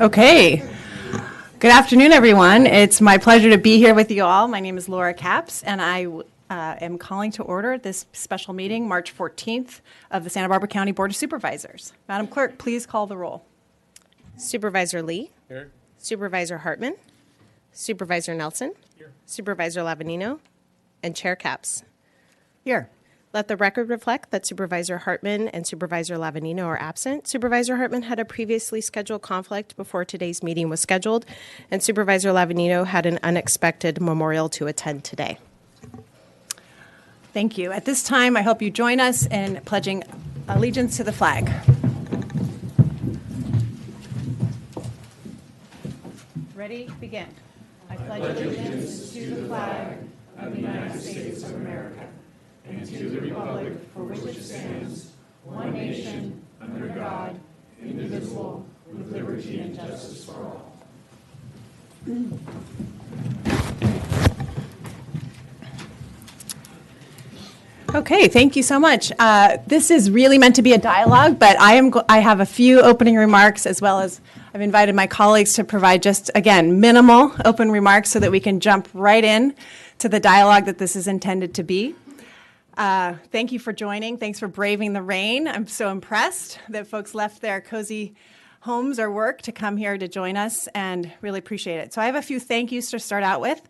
Okay. Good afternoon, everyone. It's my pleasure to be here with you all. My name is Laura Capps, and I am calling to order this special meeting, March 14th, of the Santa Barbara County Board of Supervisors. Madam Clerk, please call the roll. Supervisor Lee. Here. Supervisor Hartman. Supervisor Nelson. Here. Supervisor Lavanino. And Chair Capps. Here. Let the record reflect that Supervisor Hartman and Supervisor Lavanino are absent. Supervisor Hartman had a previously scheduled conflict before today's meeting was scheduled, and Supervisor Lavanino had an unexpected memorial to attend today. Thank you. At this time, I hope you join us in pledging allegiance to the flag. Ready? Begin. I pledge allegiance to the flag of the United States of America and to the republic for which it stands, one nation, under God, indivisible, with liberty and justice for all. Okay, thank you so much. This is really meant to be a dialogue, but I have a few opening remarks, as well as I've invited my colleagues to provide just, again, minimal open remarks so that we can jump right in to the dialogue that this is intended to be. Thank you for joining. Thanks for braving the rain. I'm so impressed that folks left their cozy homes or work to come here to join us, and really appreciate it. So I have a few thank yous to start out with.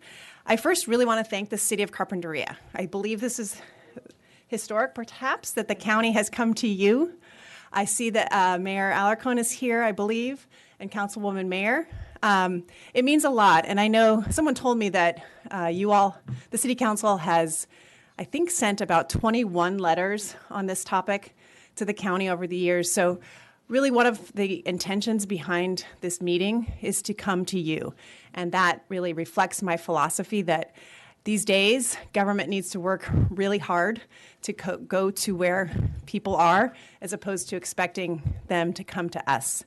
I first really want to thank the city of Carpinteria. I believe this is historic, perhaps, that the county has come to you. I see that Mayor Alarcon is here, I believe, and Councilwoman Mayer. It means a lot, and I know someone told me that the City Council has, I think, sent about 21 letters on this topic to the county over the years. So really one of the intentions behind this meeting is to come to you, and that really reflects my philosophy that these days, government needs to work really hard to go to where people are, as opposed to expecting them to come to us.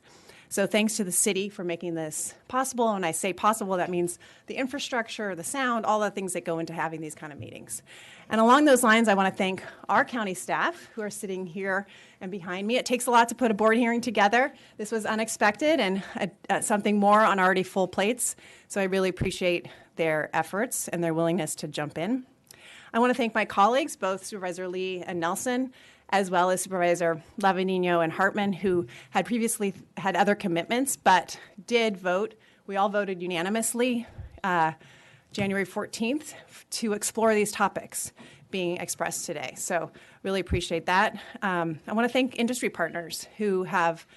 So thanks to the city for making this possible. And when I say possible, that means the infrastructure, the sound, all the things that go into having these kind of meetings. And along those lines, I want to thank our county staff who are sitting here and behind me. It takes a lot to put a board hearing together. This was unexpected and something more on already full plates. So I really appreciate their efforts and their willingness to jump in. I want to thank my colleagues, both Supervisor Lee and Nelson, as well as Supervisor Lavanino and Hartman, who had previously had other commitments, but did vote. We all voted unanimously January 14th to explore these topics being expressed today. So really appreciate that. I want to thank industry partners who have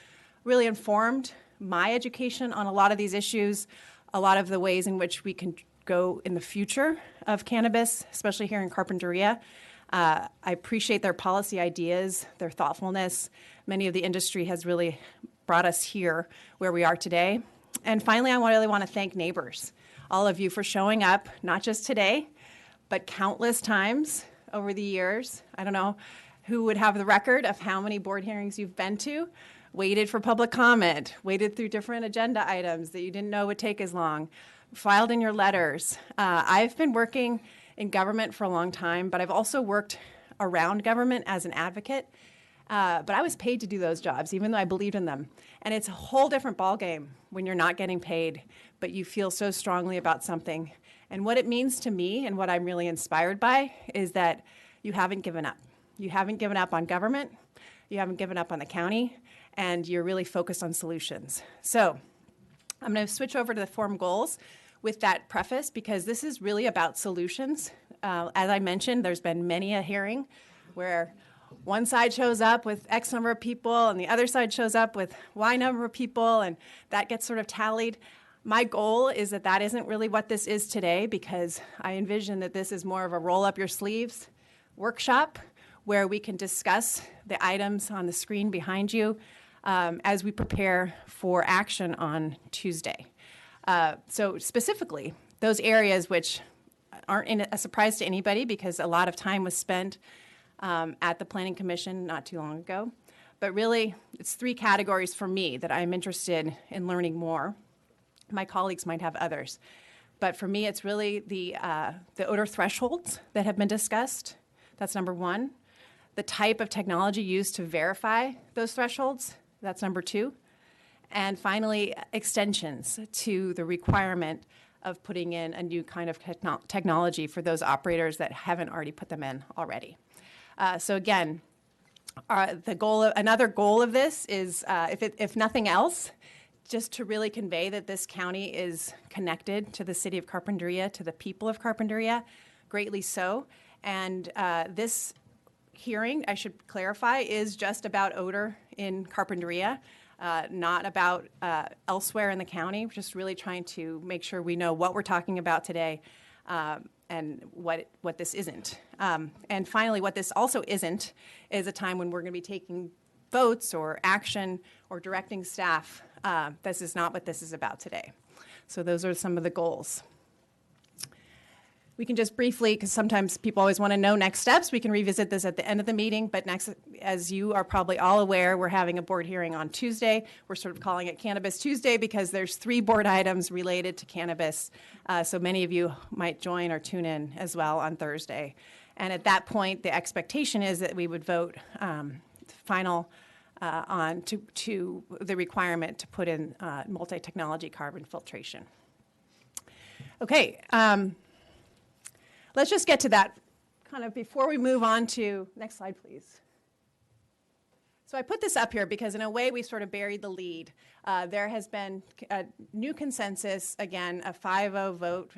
really informed my education on a lot of these issues, a lot of the ways in which we can go in the future of cannabis, especially here in Carpinteria. I appreciate their policy ideas, their thoughtfulness. Many of the industry has really brought us here where we are today. And finally, I really want to thank neighbors, all of you for showing up, not just today, but countless times over the years. I don't know who would have the record of how many board hearings you've been to, waited for public comment, waited through different agenda items that you didn't know would take as long, filed in your letters. I've been working in government for a long time, but I've also worked around government as an advocate. But I was paid to do those jobs, even though I believed in them. And it's a whole different ballgame when you're not getting paid, but you feel so strongly about something. And what it means to me and what I'm really inspired by is that you haven't given up. You haven't given up on government. You haven't given up on the county. And you're really focused on solutions. So I'm going to switch over to the form goals with that preface, because this is really about solutions. As I mentioned, there's been many a hearing where one side shows up with X number of people and the other side shows up with Y number of people, and that gets sort of tallied. My goal is that that isn't really what this is today, because I envision that this is more of a roll up your sleeves workshop where we can discuss the items on the screen behind you as we prepare for action on Tuesday. So specifically, those areas which aren't a surprise to anybody, because a lot of time was spent at the Planning Commission not too long ago. But really, it's three categories for me that I'm interested in learning more. My colleagues might have others. But for me, it's really the odor thresholds that have been discussed. That's number one. The type of technology used to verify those thresholds. That's number two. And finally, extensions to the requirement of putting in a new kind of technology for those operators that haven't already put them in already. So again, another goal of this is, if nothing else, just to really convey that this county is connected to the city of Carpinteria, to the people of Carpinteria, greatly so. And this hearing, I should clarify, is just about odor in Carpinteria. Not about elsewhere in the county. We're just really trying to make sure we know what we're talking about today and what this isn't. And finally, what this also isn't is a time when we're going to be taking votes or action or directing staff. This is not what this is about today. So those are some of the goals. We can just briefly, because sometimes people always want to know next steps, we can revisit this at the end of the meeting. But next, as you are probably all aware, we're having a board hearing on Tuesday. We're sort of calling it Cannabis Tuesday because there's 3 board items related to cannabis. So many of you might join or tune in as well on Thursday. And at that point, the expectation is that we would vote final on to the requirement to put in multi-technology carbon filtration. Okay. Let's just get to that kind of before we move on to, next slide, please. So I put this up here because in a way we sort of buried the lead. There has been a new consensus, again, a 5-0 vote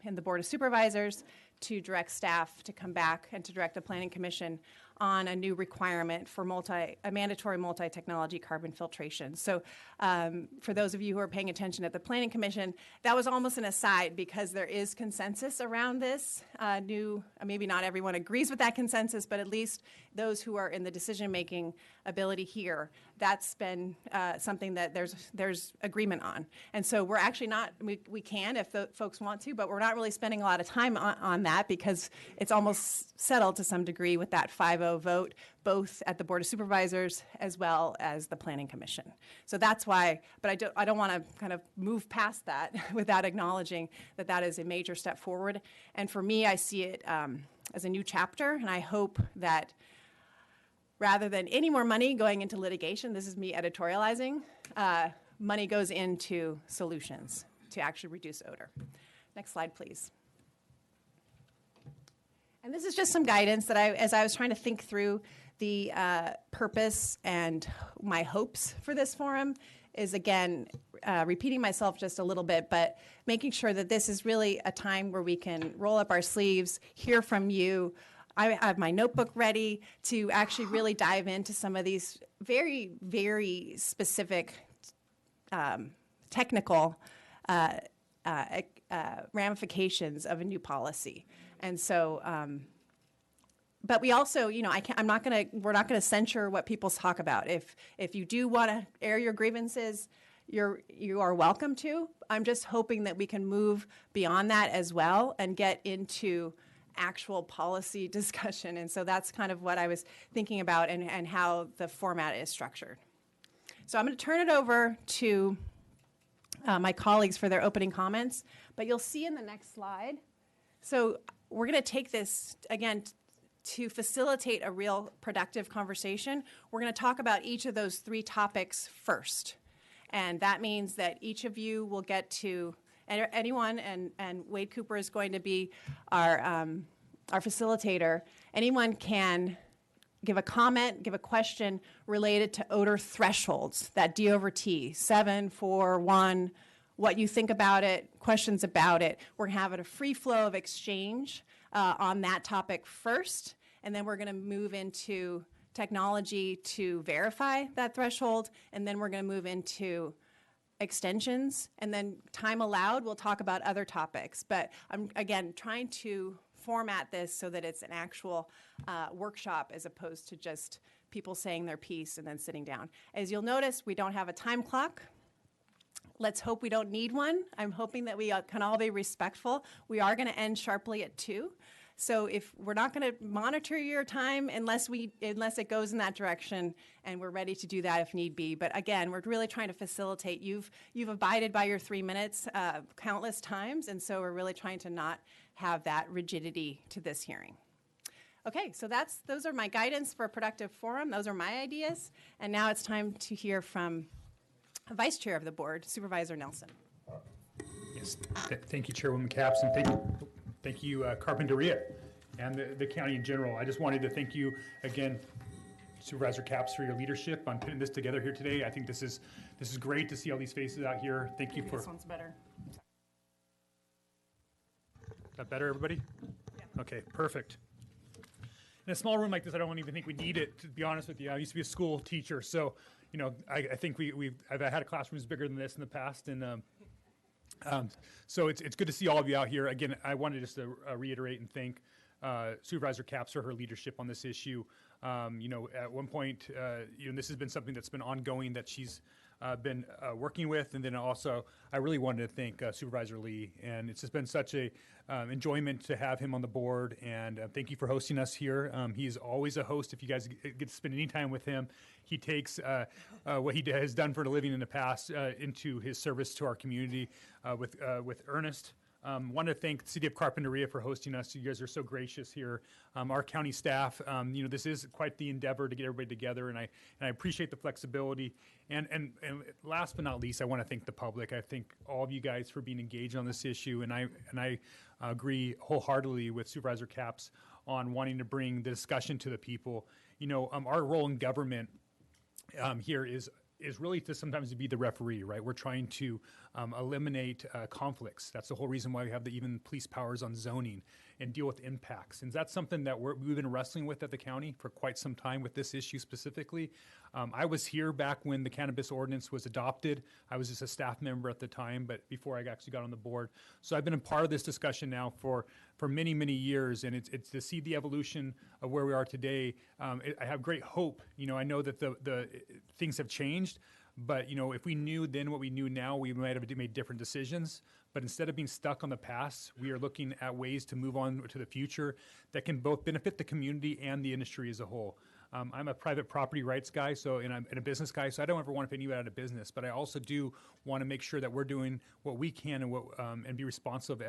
in the Board of Supervisors to direct staff to come back and to direct the Planning Commission on a new requirement for a mandatory multi-technology carbon filtration. So for those of you who are paying attention at the Planning Commission, that was almost an aside because there is consensus around this maybe not everyone agrees with that consensus, but at least those who are in the decision-making ability here, that's been something that there's agreement on. And so we're actually not, we can if the folks want to, but we're not really spending a lot of time on that because it's almost settled to some degree with that 5-0 vote, both at the Board of Supervisors as well as the Planning Commission. So that's why, but I don't want to kind of move past that without acknowledging that that is a major step forward. And for me, I see it as a new chapter, and I hope that rather than any more money going into litigation, this is me editorializing, money goes into solutions to actually reduce odor. Next slide, please. And this is just some guidance that as I was trying to think through the purpose and my hopes for this forum is, again, repeating myself just a little bit, but making sure that this is really a time where we can roll up our sleeves, hear from you. I have my notebook ready to actually really dive into some of these very, very specific technical ramifications of a new policy. And so, but we also, you know, we're not going to censure what people talk about. If you do want to air your grievances, you are welcome to. I'm just hoping that we can move beyond that as well and get into actual policy discussion. And so that's kind of what I was thinking about and how the format is structured. So I'm going to turn it over to my colleagues for their opening comments, but you'll see in the next slide. So we're going to take this, again, to facilitate a real productive conversation. We're going to talk about each of those 3 topics first. And that means that each of you will get to anyone, and Wade Cooper is going to be our facilitator. Anyone can give a comment, give a question related to odor thresholds, that D over T, 7, 4, 1, what you think about it, questions about it. We're going to have a free flow of exchange on that topic first, and then we're going to move into technology to verify that threshold, and then we're going to move into extensions, and then time allowed, we'll talk about other topics. But I'm, again, trying to format this so that it's an actual workshop as opposed to just people saying their piece and then sitting down. As you'll notice, we don't have a time clock. Let's hope we don't need one. I'm hoping that we can all be respectful. We are going to end sharply at 2. So if we're not going to monitor your time unless it goes in that direction, and we're ready to do that if need be. But again, we're really trying to facilitate. You've abided by your 3 minutes countless times, and so we're really trying to not have that rigidity to this hearing. Okay, so those are my guidance for a productive forum. Those are my ideas, and now it's time to hear from Vice Chair of the Board, Supervisor Nelson. Yes, thank you, Chairwoman Capps, and thank you, Carpinteria, and the county in general. I just wanted to thank you again, Supervisor Capps, for your leadership on putting this together here today. I think this is great to see all these faces out here. Thank you for. This one's better. Is that better, everybody? Yeah. Okay, perfect. In a small room like this, I don't even think we need it, to be honest with you. I used to be a school teacher, so you know, I think I've had classrooms bigger than this in the past, and so it's good to see all of you out here. Again, I wanted just to reiterate and thank Supervisor Capps for her leadership on this issue. You know, at one point, this has been something that's been ongoing that she's been working with, and then also I really wanted to thank Supervisor Lee, and it's just been such a enjoyment to have him on the board, and thank you for hosting us here. He's always a host. If you guys get to spend any time with him, he takes what he has done for a living in the past into his service to our community with earnest. Want to thank the City of Carpinteria for hosting us. You guys are so gracious here. Our county staff, this is quite the endeavor to get everybody together, and I appreciate the flexibility. And last but not least, I want to thank the public. I thank all of you guys for being engaged on this issue, and I agree wholeheartedly with Supervisor Capps on wanting to bring the discussion to the people. You know, our role in government here is really to sometimes be the referee, right? We're trying to eliminate conflicts. That's the whole reason why we have even police powers on zoning. and deal with impacts. And that's something that we've been wrestling with at the county for quite some time with this issue specifically. I was here back when the cannabis ordinance was adopted. I was just a staff member at the time, but before I actually got on the board. So I've been a part of this discussion now for many, many years, and it's to see the evolution of where we are today. I have great hope. I know that the things have changed, but if we knew then what we knew now, we might have made different decisions. But instead of being stuck on the past, we are looking at ways to move on to the future that can both benefit the community and the industry as a whole. I'm a private property rights guy, and I'm a business guy, so I don't ever want to put anybody out of business. But I also do want to make sure that we're doing what we can and be responsive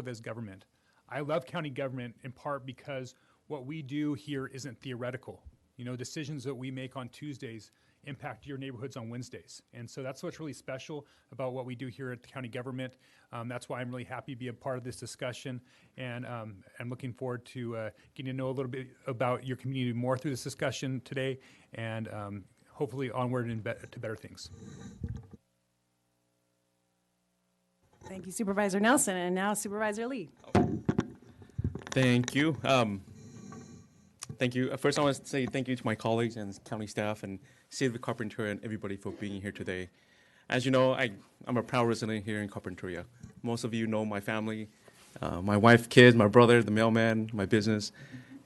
as government. I love county government in part because what we do here isn't theoretical. Decisions that we make on Tuesdays impact your neighborhoods on Wednesdays. And so that's what's really special about what we do here at the county government. That's why I'm really happy to be a part of this discussion. And I'm looking forward to getting to know a little bit about your community more through this discussion today, and hopefully onward and to better things. Thank you, Supervisor Nelson. And now Supervisor Lee. Thank you. Thank you. First, I want to say thank you to my colleagues and county staff and City of Carpinteria and everybody for being here today. As you know, I'm a proud resident here in Carpinteria. Most of you know my family, my wife, kids, my brother, the mailman, my business,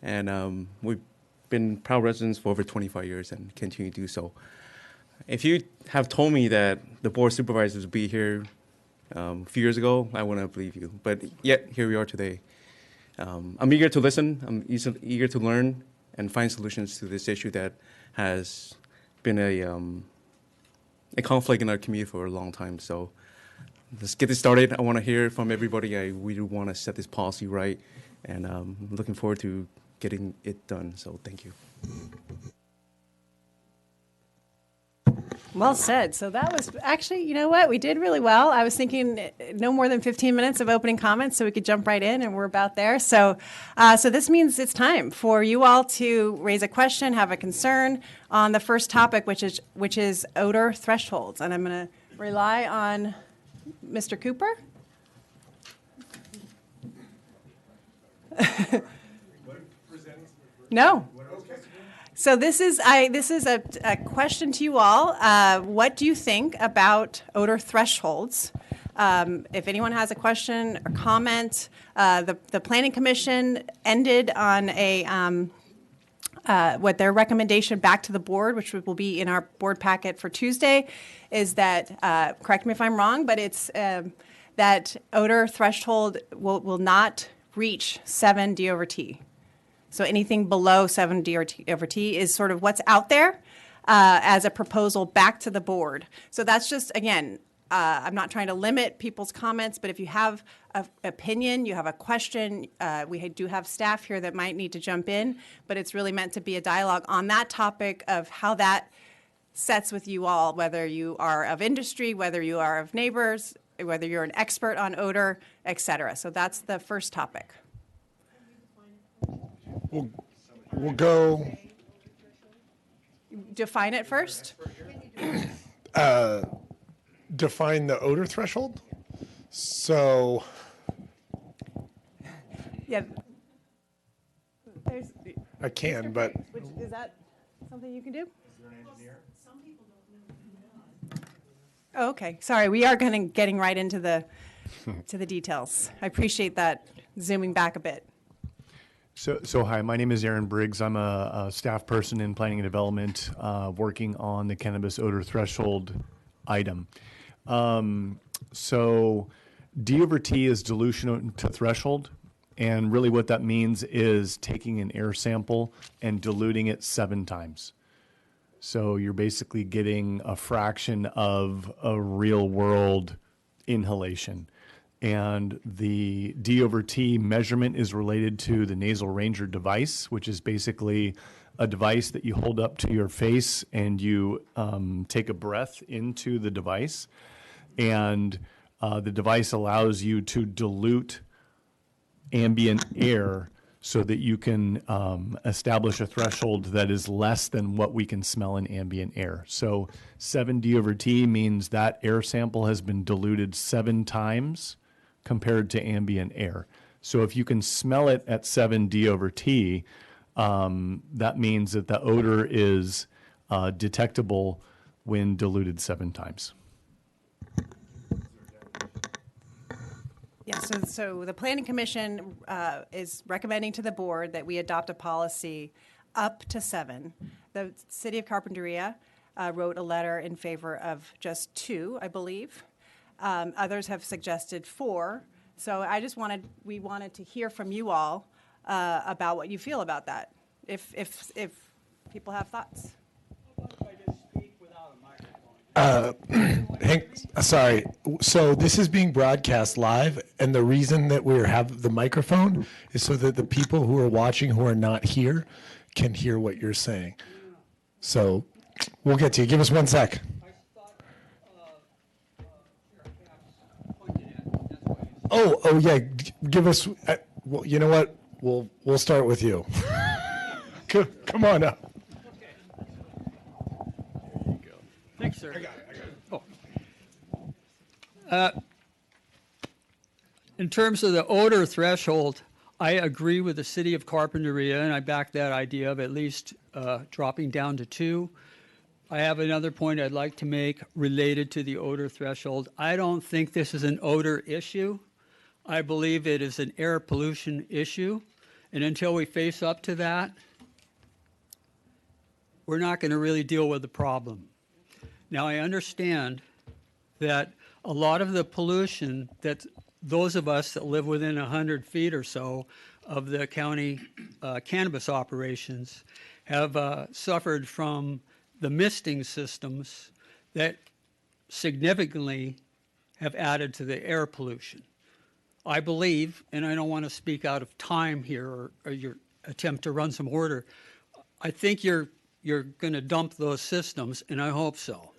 and we've been proud residents for over 25 years and continue to do so. If you have told me that the Board of Supervisors would be here a few years ago, I wouldn't believe you. But yet, here we are today. I'm eager to listen. I'm eager to learn and find solutions to this issue that has been a conflict in our community for a long time. So let's get this started. I want to hear from everybody. We want to set this policy right, and I'm looking forward to getting it done. So thank you. Well said. So that was actually, you know what? We did really well. I was thinking no more than 15 minutes of opening comments so we could jump right in, and we're about there. So this means it's time for you all to raise a question, have a concern on the first topic, which is odor thresholds. And I'm going to rely on Mr. Cooper. No. So this is a question to you all. What do you think about odor thresholds? If anyone has a question or comment, the Planning Commission ended on what their recommendation back to the board, which will be in our board packet for Tuesday, is that, correct me if I'm wrong, but it's that odor threshold will not reach 7 D/T. So anything below 7 D/T is sort of what's out there as a proposal back to the board. So that's just, again, I'm not trying to limit people's comments, but if you have an opinion, you have a question, we do have staff here that might need to jump in, but it's really meant to be a dialogue on that topic of how that sets with you all, whether you are of industry, whether you are of neighbors, whether you're an expert on odor, et cetera. So that's the first topic. We'll go Define it first. define the odor threshold. So Yeah. There's, I can, but is that something you can do? Oh, okay. Sorry, we are getting right into the details. I appreciate that zooming back a bit. So hi, my name is Aaron Briggs. I'm a staff person in planning and development, working on the cannabis odor threshold item. So D/T is dilution to threshold, and really what that means is taking an air sample and diluting it 7 times. So you're basically getting a fraction of a real world inhalation. And the D/T measurement is related to the nasal ranger device, which is basically a device that you hold up to your face and you take a breath into the device. And the device allows you to dilute ambient air so that you can establish a threshold that is less than what we can smell in ambient air. So 7 D/T means that air sample has been diluted 7 times compared to ambient air. So if you can smell it at 7 D over T, that means that the odor is detectable when diluted 7 times. Yeah, so the Planning Commission is recommending to the board that we adopt a policy up to 7. The City of Carpinteria wrote a letter in favor of just 2, I believe. Others have suggested 4. So we wanted to hear from you all about what you feel about that, if people have thoughts. Sorry. So this is being broadcast live, and the reason that we have the microphone is so that the people who are watching who are not here can hear what you're saying. So we'll get to you. Give us 1 sec. Oh yeah. Give us. Well, you know what? We'll start with you. Come on up. Thanks, sir. In terms of the odor threshold, I agree with the City of Carpinteria, and I back that idea of at least dropping down to 2. I have another point I'd like to make related to the odor threshold. I don't think this is an odor issue. I believe it is an air pollution issue, and until we face up to that, we're not going to really deal with the problem. Now, I understand that a lot of the pollution that those of us that live within 100 feet or so of the county cannabis operations have suffered from the misting systems that significantly have added to the air pollution. I believe, and I don't want to speak out of time here or your attempt to run some order, I think you're going to dump those systems, and I hope so.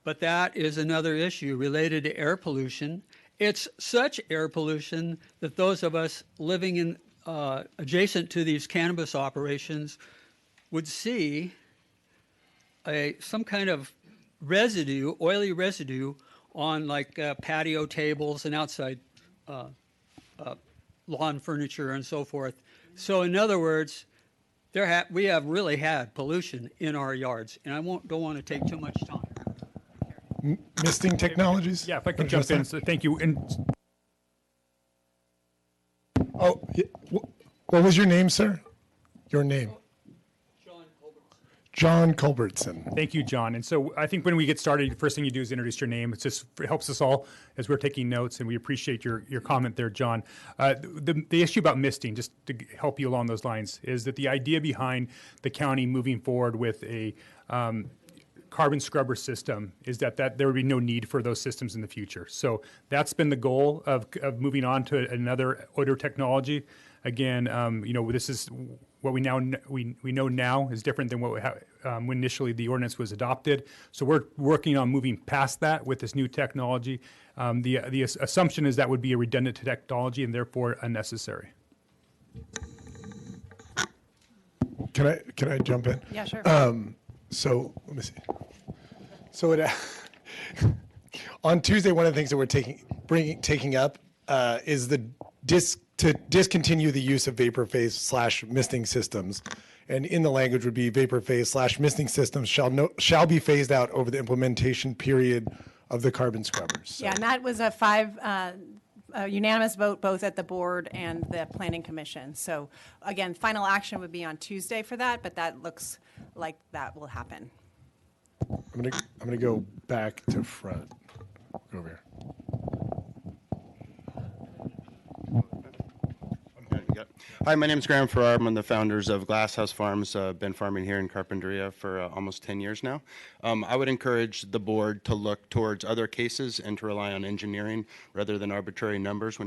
But that is another issue related to air pollution. It's such air pollution that those of us living in adjacent to these cannabis operations would see some kind of residue, oily residue, on like patio tables and outside lawn furniture and so forth. So in other words, we have really had pollution in our yards, and I don't want to take too much time. Misting technologies? Yeah, if I could jump in, so thank you. And Oh, yeah. What was your name, sir? Your name? John Culbertson. thank you, John. And so I think when we get started, the first thing you do is introduce your name. It helps us all as we're taking notes, and we appreciate your comment there, John. The issue about misting, just to help you along those lines, is that the idea behind the county moving forward with a carbon scrubber system is that there would be no need for those systems in the future. So that's been the goal of moving on to another odor technology. Again, this is what we know now is different than what we have when initially the ordinance was adopted. So we're working on moving past that with this new technology. The assumption is that would be a redundant technology and therefore unnecessary. Can I jump in? Yeah, sure. So let me see. So on Tuesday, one of the things that we're taking up is to discontinue the use of vapor phase / misting systems, and in the language would be vapor phase / misting systems shall be phased out over the implementation period of the carbon scrubbers. So, Yeah, and that was a unanimous vote both at the board and the Planning Commission. So again, final action would be on Tuesday for that, but that looks like that will happen. I'm gonna go back to front. Go over here. Yep. Hi, my name is Graham Farrar. I'm one of the founders of Glasshouse Farms. Been farming here in Carpinteria for almost 10 years now. I would encourage the board to look towards other cases and to rely on engineering rather than arbitrary numbers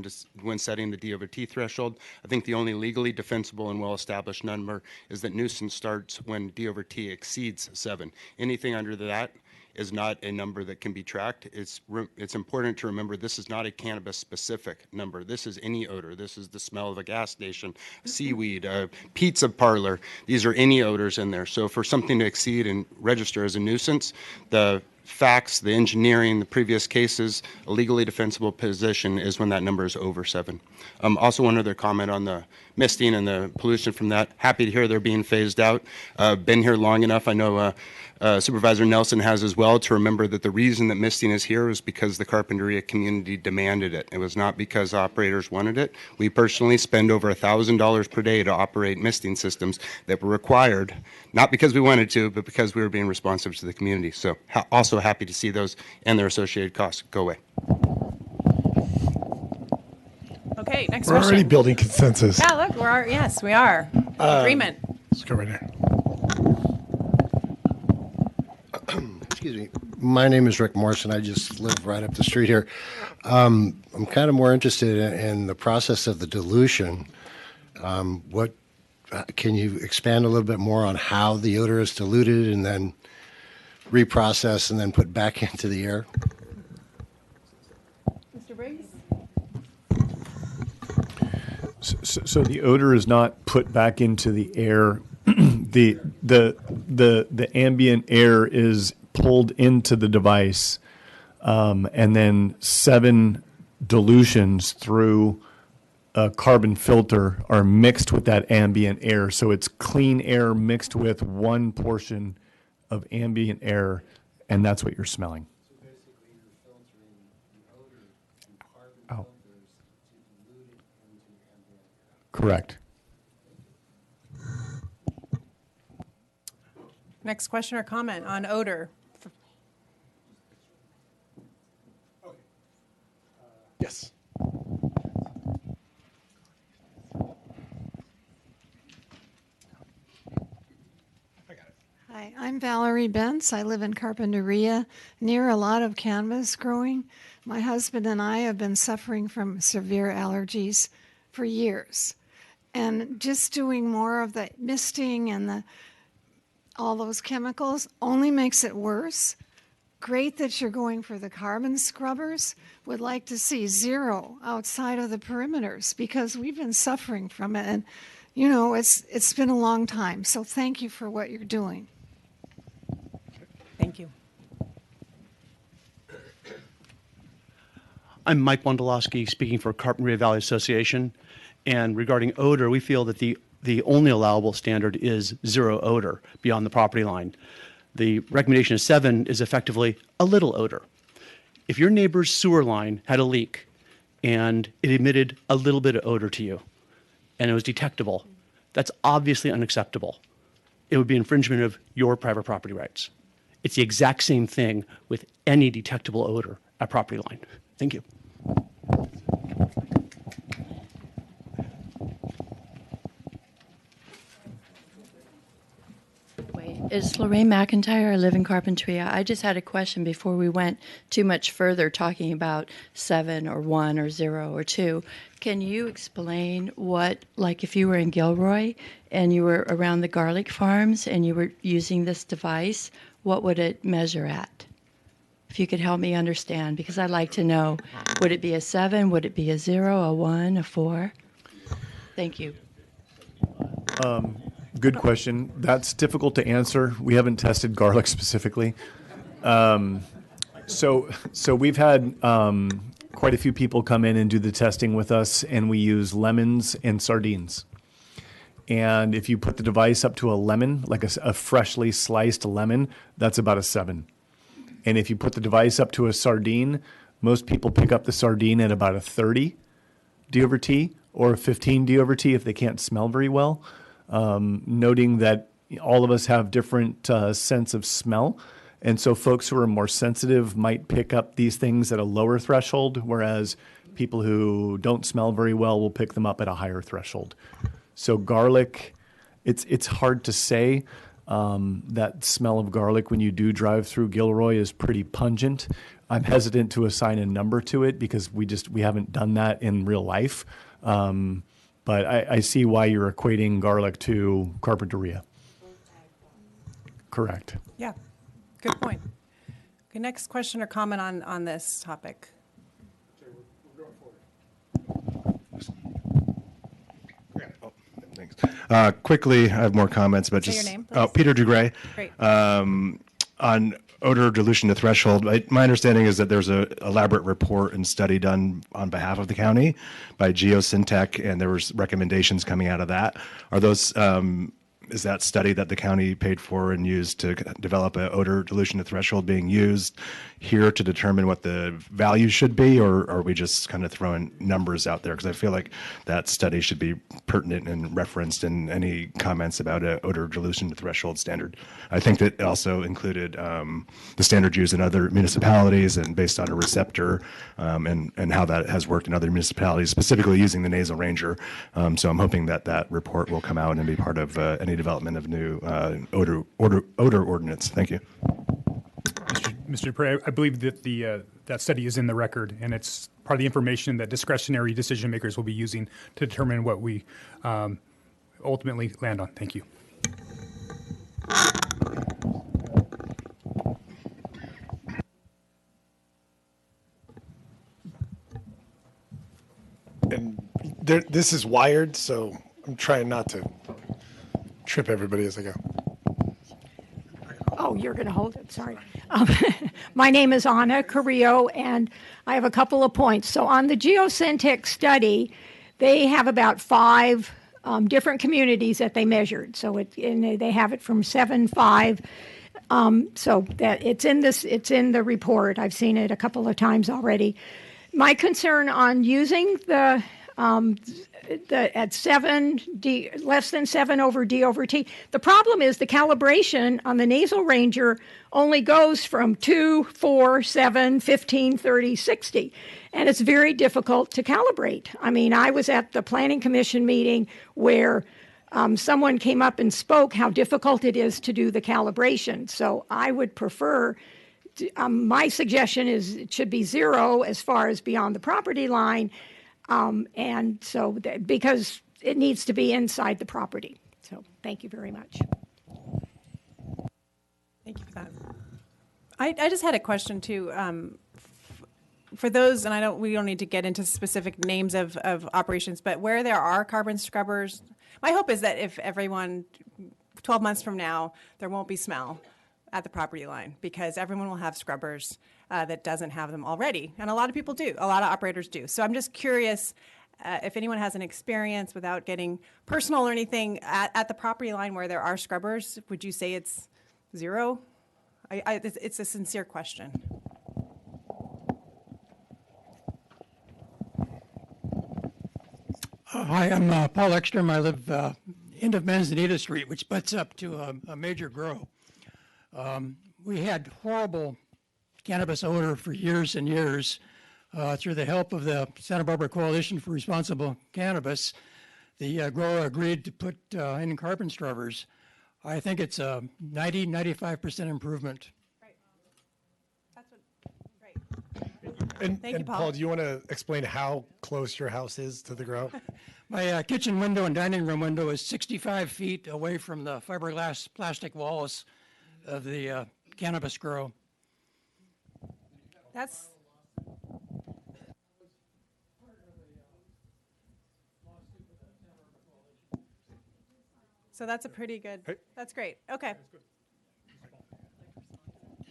when setting the D over T threshold. I think the only legally defensible and well-established number is that nuisance starts when D over T exceeds 7. Anything under that is not a number that can be tracked. It's important to remember this is not a cannabis-specific number. This is any odor. This is the smell of a gas station, seaweed, a pizza parlor. These are any odors in there. So for something to exceed and register as a nuisance, the facts, the engineering, the previous cases, a legally defensible position is when that number is over 7. Also, one other comment on the misting and the pollution from that. Happy to hear they're being phased out. Been here long enough. I know Supervisor Nelson has as well, to remember that the reason that misting is here is because the Carpinteria community demanded it. It was not because operators wanted it. We personally spend over $1,000 per day to operate misting systems that were required, not because we wanted to, but because we were being responsive to the community. So also happy to see those and their associated costs go away. Okay, next We're question. already building consensus. Yeah, look, yes, we are. Agreement. Let's go right here. Excuse me. My name is Rick Morrison. I just live right up the street here. I'm kind of more interested in the process of the dilution. What can you expand a little bit more on how the odor is diluted and then reprocessed and then put back into the air? Mr. Briggs? So the odor is not put back into the air. the ambient air is pulled into the device, and then 7 dilutions through a carbon filter are mixed with that ambient air. So it's clean air mixed with 1 portion of ambient air, and that's what you're smelling. So basically you're filtering the odor through carbon filters to dilute it into ambient air. Correct. Next question or comment on odor? Yes. Hi, I'm Valerie Bentz. I live in Carpinteria, near a lot of cannabis growing. My husband and I have been suffering from severe allergies for years. And just doing more of the misting and all those chemicals only makes it worse. Great that you're going for the carbon scrubbers. Would like to see 0 outside of the perimeters because we've been suffering from it. And, you know, it's been a long time. So thank you for what you're doing. Thank you. I'm Mike Wondolowski, speaking for Carpinteria Valley Association. And regarding odor, we feel that the only allowable standard is 0 odor beyond the property line. The recommendation of 7 is effectively a little odor. If your neighbor's sewer line had a leak and it emitted a little bit of odor to you and it was detectable, that's obviously unacceptable. It would be infringement of your private property rights. It's the exact same thing with any detectable odor at property line. Thank you. It's Lorraine McIntyre. I live in Carpinteria. I just had a question before we went too much further talking about 7 or 1 or 0 or 2. Can you explain what, like if you were in Gilroy and you were around the garlic farms and you were using this device, what would it measure at? If you could help me understand, because I'd like to know, would it be a 7? Would it be a 0, a 1, a 4? Thank you. Good question. That's difficult to answer. We haven't tested garlic specifically. So we've had quite a few people come in and do the testing with us, and we use lemons and sardines. And if you put the device up to a lemon, like a freshly sliced lemon, that's about a 7. And if you put the device up to a sardine, most people pick up the sardine at about a 30 D over T or a 15 D over T if they can't smell very well. Noting that all of us have different sense of smell. And so folks who are more sensitive might pick up these things at a lower threshold, whereas people who don't smell very well will pick them up at a higher threshold. So garlic, it's hard to say. That smell of garlic when you do drive through Gilroy is pretty pungent. I'm hesitant to assign a number to it because we haven't done that in real life. But I see why you're equating garlic to Carpinteria. Correct. Yeah, good point. Okay, next question or comment on this topic? Thanks. Quickly, I have more comments, but Say just your name, please. Peter DeGray. Great. On odor dilution to threshold. My understanding is that there's a elaborate report and study done on behalf of the county by Geosyntech, and there was recommendations coming out of that. Are those is that study that the county paid for and used to develop an odor dilution to threshold being used here to determine what the value should be, or are we just kind of throwing numbers out there? Because I feel like that study should be pertinent and referenced in any comments about an odor dilution to threshold standard. I think that it also included the standard used in other municipalities and based on a receptor and how that has worked in other municipalities, specifically using the nasal ranger. So I'm hoping that that report will come out and be part of any development of new odor ordinance. Thank you. Mr. Dupre, I believe that that study is in the record, and it's part of the information that discretionary decision makers will be using to determine what we ultimately land on. Thank you. And this is wired, so I'm trying not to trip everybody as I go. Oh, you're going to hold it. Sorry. My name is Anna Carrillo, and I have a couple of points. So on the Geosyntech study, they have about 5 different communities that they measured. So they have it from 7-5. So that it's in the report. I've seen it a couple of times already. My concern on using the at 7 D, less than 7 over D over T. The problem is the calibration on the nasal ranger only goes from 2, 4, 7, 15, 30, 60. And it's very difficult to calibrate. I mean, I was at the Planning Commission meeting where someone came up and spoke how difficult it is to do the calibration. So I would prefer, my suggestion is it should be 0 as far as beyond the property line. And so, because it needs to be inside the property. So, thank you very much. Thank you for that. I just had a question too. For those, and we don't need to get into specific names of operations, but where there are carbon scrubbers, my hope is that if everyone, 12 months from now, there won't be smell at the property line because everyone will have scrubbers that doesn't have them already. And a lot of people do. A lot of operators do. So I'm just curious if anyone has an experience without getting personal or anything at the property line where there are scrubbers, would you say it's 0? It's a sincere question. Hi, I'm Paul Ekstrom. I live end of Manzanita Street, which butts up to a major grow. We had horrible cannabis odor for years and years. Through the help of the Santa Barbara Coalition for Responsible Cannabis, the grower agreed to put in carbon scrubbers. I think it's a 95% improvement. Right. That's what, great. And, Thank you, Paul. Paul, do you want to explain how close your house is to the grow? My kitchen window and dining room window is 65 feet away from the fiberglass plastic walls of the cannabis grow. That's so that's a pretty good, that's great. Okay.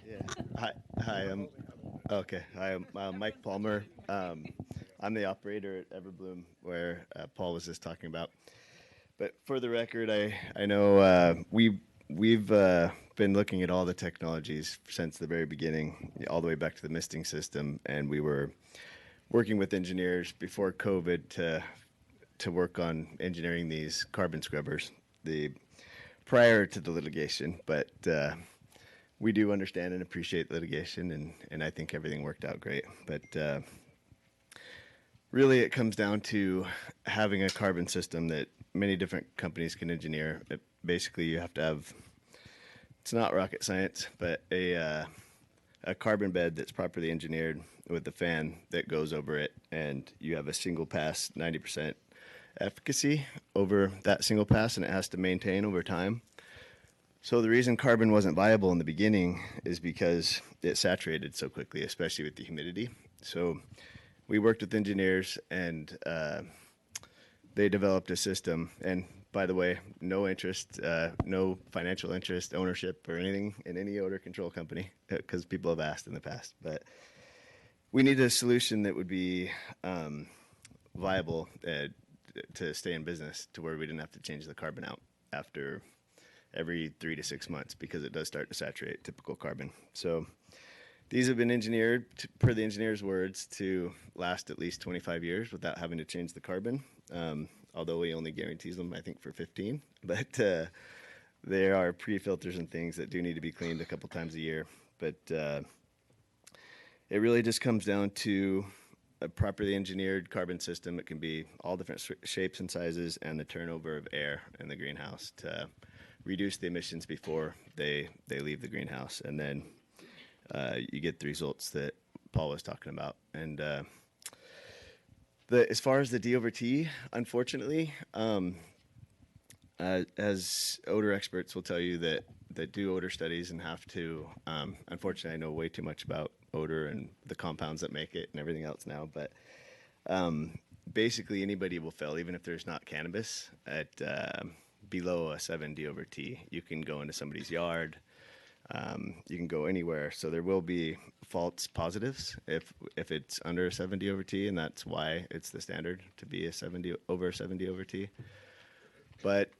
Yeah. Hi. I'm Mike Palmer. I'm the operator at Everbloom, where Paul was just talking about. But for the record, I know we've been looking at all the technologies since the very beginning, all the way back to the misting system, and we were working with engineers before COVID to work on engineering these carbon scrubbers prior to the litigation. But we do understand and appreciate litigation, and I think everything worked out great. But really, it comes down to having a carbon system that many different companies can engineer. Basically, you have to have, it's not rocket science, but a carbon bed that's properly engineered with a fan that goes over it, and you have a single pass 90% efficacy over that single pass, and it has to maintain over time. So the reason carbon wasn't viable in the beginning is because it saturated so quickly, especially with the humidity. So we worked with engineers, and they developed a system, and by the way, no interest, no financial interest, ownership, or anything in any odor control company, because people have asked in the past. But we need a solution that would be viable to stay in business, to where we didn't have to change the carbon out after every 3 to 6 months, because it does start to saturate typical carbon. So these have been engineered, per the engineer's words, to last at least 25 years without having to change the carbon. Although he only guarantees them, I think, for 15. But there are pre-filters and things that do need to be cleaned a couple times a year. But it really just comes down to a properly engineered carbon system. It can be all different shapes and sizes, and the turnover of air in the greenhouse to reduce the emissions before they leave the greenhouse. And then you get the results that Paul was talking about. And as far as the D over T, unfortunately, as odor experts will tell you that do odor studies and have to, unfortunately, I know way too much about odor and the compounds that make it and everything else now, but basically anybody will fail, even if there's not cannabis, at below a 7 D over T. You can go into somebody's yard, you can go anywhere, so there will be false positives if it's under a 7 D over T, and that's why it's the standard to be a 70 over T. But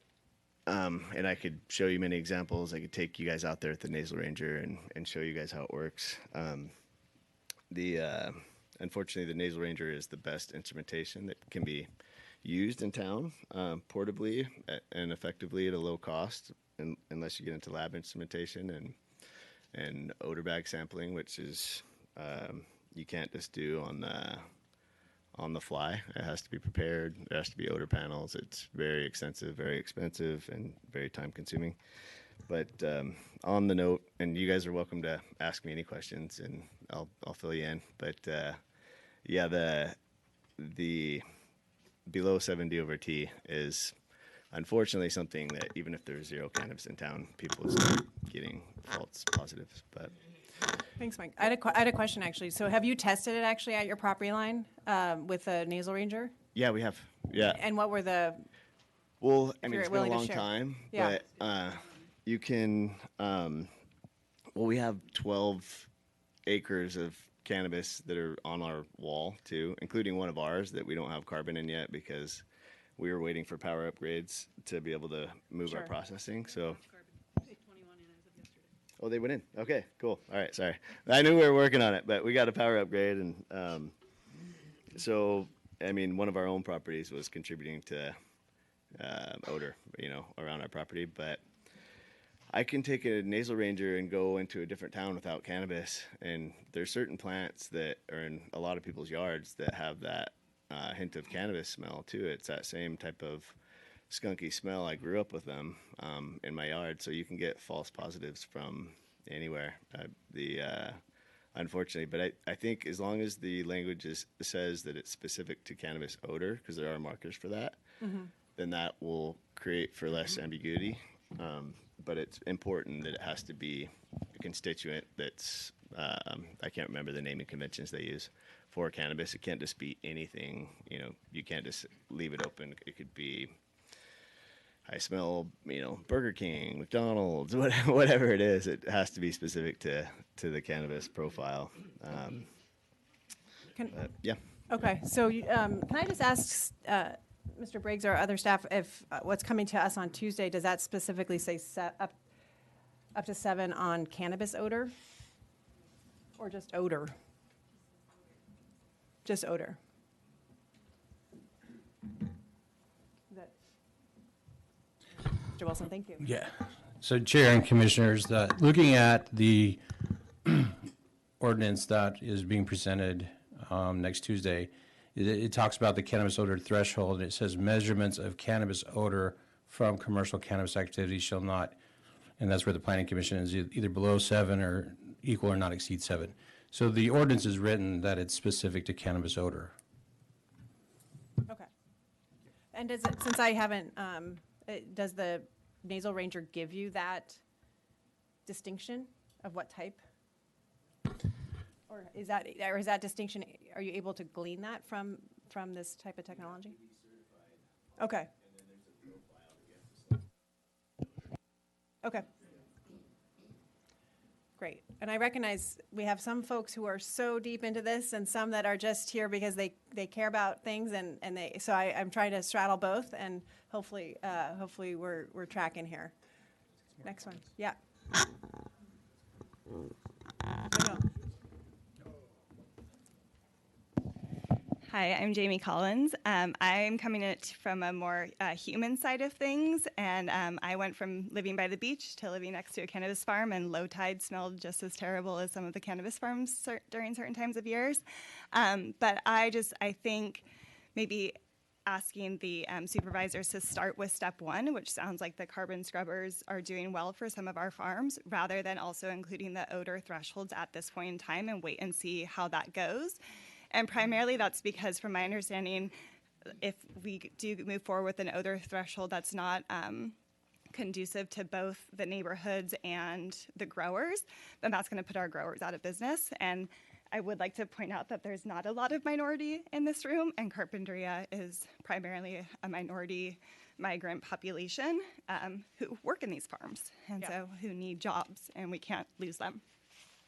and I could show you many examples. I could take you guys out there at the Nasal Ranger and show you guys how it works. Unfortunately, the Nasal Ranger is the best instrumentation that can be used in town portably and effectively at a low cost, unless you get into lab instrumentation and odor bag sampling, which is you can't just do on the fly. It has to be prepared. There has to be odor panels. It's very extensive, very expensive, and very time consuming. But on the note, and you guys are welcome to ask me any questions, and I'll fill you in. But yeah, the below 7 D over T is unfortunately something that even if there's zero cannabis in town, people start getting false positives. But Thanks, Mike. I had a question, actually. So have you tested it actually at your property line with a Nasal Ranger? yeah, we have. Yeah. And what were the... Well, I If mean, you're it's been a willing to long share. time, Yeah. but you can, well, we have 12 acres of cannabis that are on our wall too, including one of ours that we don't have carbon in yet because we were waiting for power upgrades to be able to move our Sure. processing. So, oh, they went in. Okay, cool. All right, sorry. I knew we were working on it, but we got a power upgrade, and so I mean, one of our own properties was contributing to odor, around our property. But I can take a Nasal Ranger and go into a different town without cannabis, and there's certain plants that are in a lot of people's yards that have that hint of cannabis smell too. It's that same type of skunky smell. I grew up with them in my yard, so you can get false positives from anywhere. Unfortunately, but I think as long as the language says that it's specific to cannabis odor, because there are markers for that, then that will create for less ambiguity. But it's important that it has to be a constituent that's, I can't remember the naming conventions they use for cannabis. It can't just be anything, you can't just leave it open. It could be, I smell, Burger King, McDonald's, whatever it is. It has to be specific to the cannabis profile. Yeah. Okay, so can I just ask Mr. Briggs or other staff if what's coming to us on Tuesday, does that specifically say up to 7 on cannabis odor? Or just odor? Just odor. Mr. Wilson, thank you. Yeah. So Chair and Commissioners, looking at the ordinance that is being presented next Tuesday, it talks about the cannabis odor threshold, and it says measurements of cannabis odor from commercial cannabis activities shall not, and that's where the Planning Commission is either below 7 or equal or not exceed 7. So the ordinance is written that it's specific to cannabis odor. Okay. And does it, since I haven't, does the Nasal Ranger give you that distinction of what type? Or is that distinction, are you able to glean that from this type of technology? Okay. Okay. Great. And I recognize we have some folks who are so deep into this and some that are just here because they care about things so I'm trying to straddle both and hopefully we're tracking here. Next one. Yeah. No. Hi, I'm Jamie Collins. I'm coming at it from a more human side of things, and I went from living by the beach to living next to a cannabis farm, and low tide smelled just as terrible as some of the cannabis farms during certain times of years. But I think maybe asking the supervisors to start with step one, which sounds like the carbon scrubbers are doing well for some of our farms, rather than also including the odor thresholds at this point in time and wait and see how that goes. And primarily that's because, from my understanding, if we do move forward with an odor threshold that's not conducive to both the neighborhoods and the growers, then that's going to put our growers out of business. And I would like to point out that there's not a lot of minority in this room, and Carpinteria is primarily a minority migrant population who work in these farms, and so who need jobs, and we can't lose them.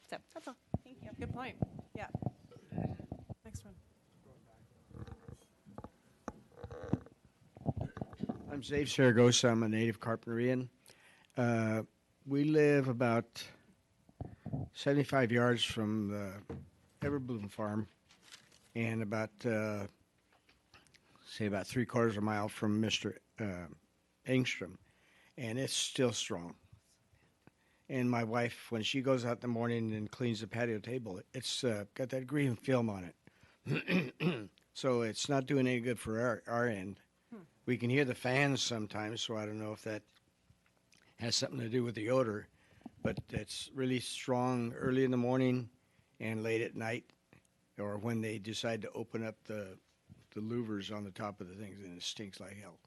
So that's all. Thank you. Good point. Yeah. Next one. I'm Zave Saragosa. I'm a native Carpinterian. We live about 75 yards from the Everbloom farm and about 3/4 of a mile from Mr. Engstrom, and it's still strong. And my wife, when she goes out in the morning and cleans the patio table, it's got that green film on it. So it's not doing any good for our end. We can hear the fans sometimes, so I don't know if that has something to do with the odor, but it's really strong early in the morning and late at night, or when they decide to open up the louvers on the top of the things, and it stinks like hell.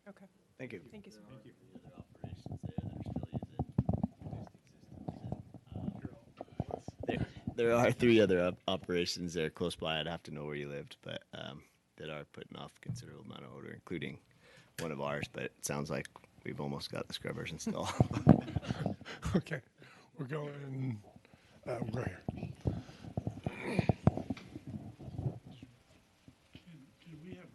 Okay. Thank you. Thank you, sir. Thank you. There are 3 other operations that are close by. I'd have to know where you lived, but that are putting off a considerable amount of odor, including one of ours. But it sounds like we've almost got the scrubbers installed. Okay, we're going. We'll go here. Can we have?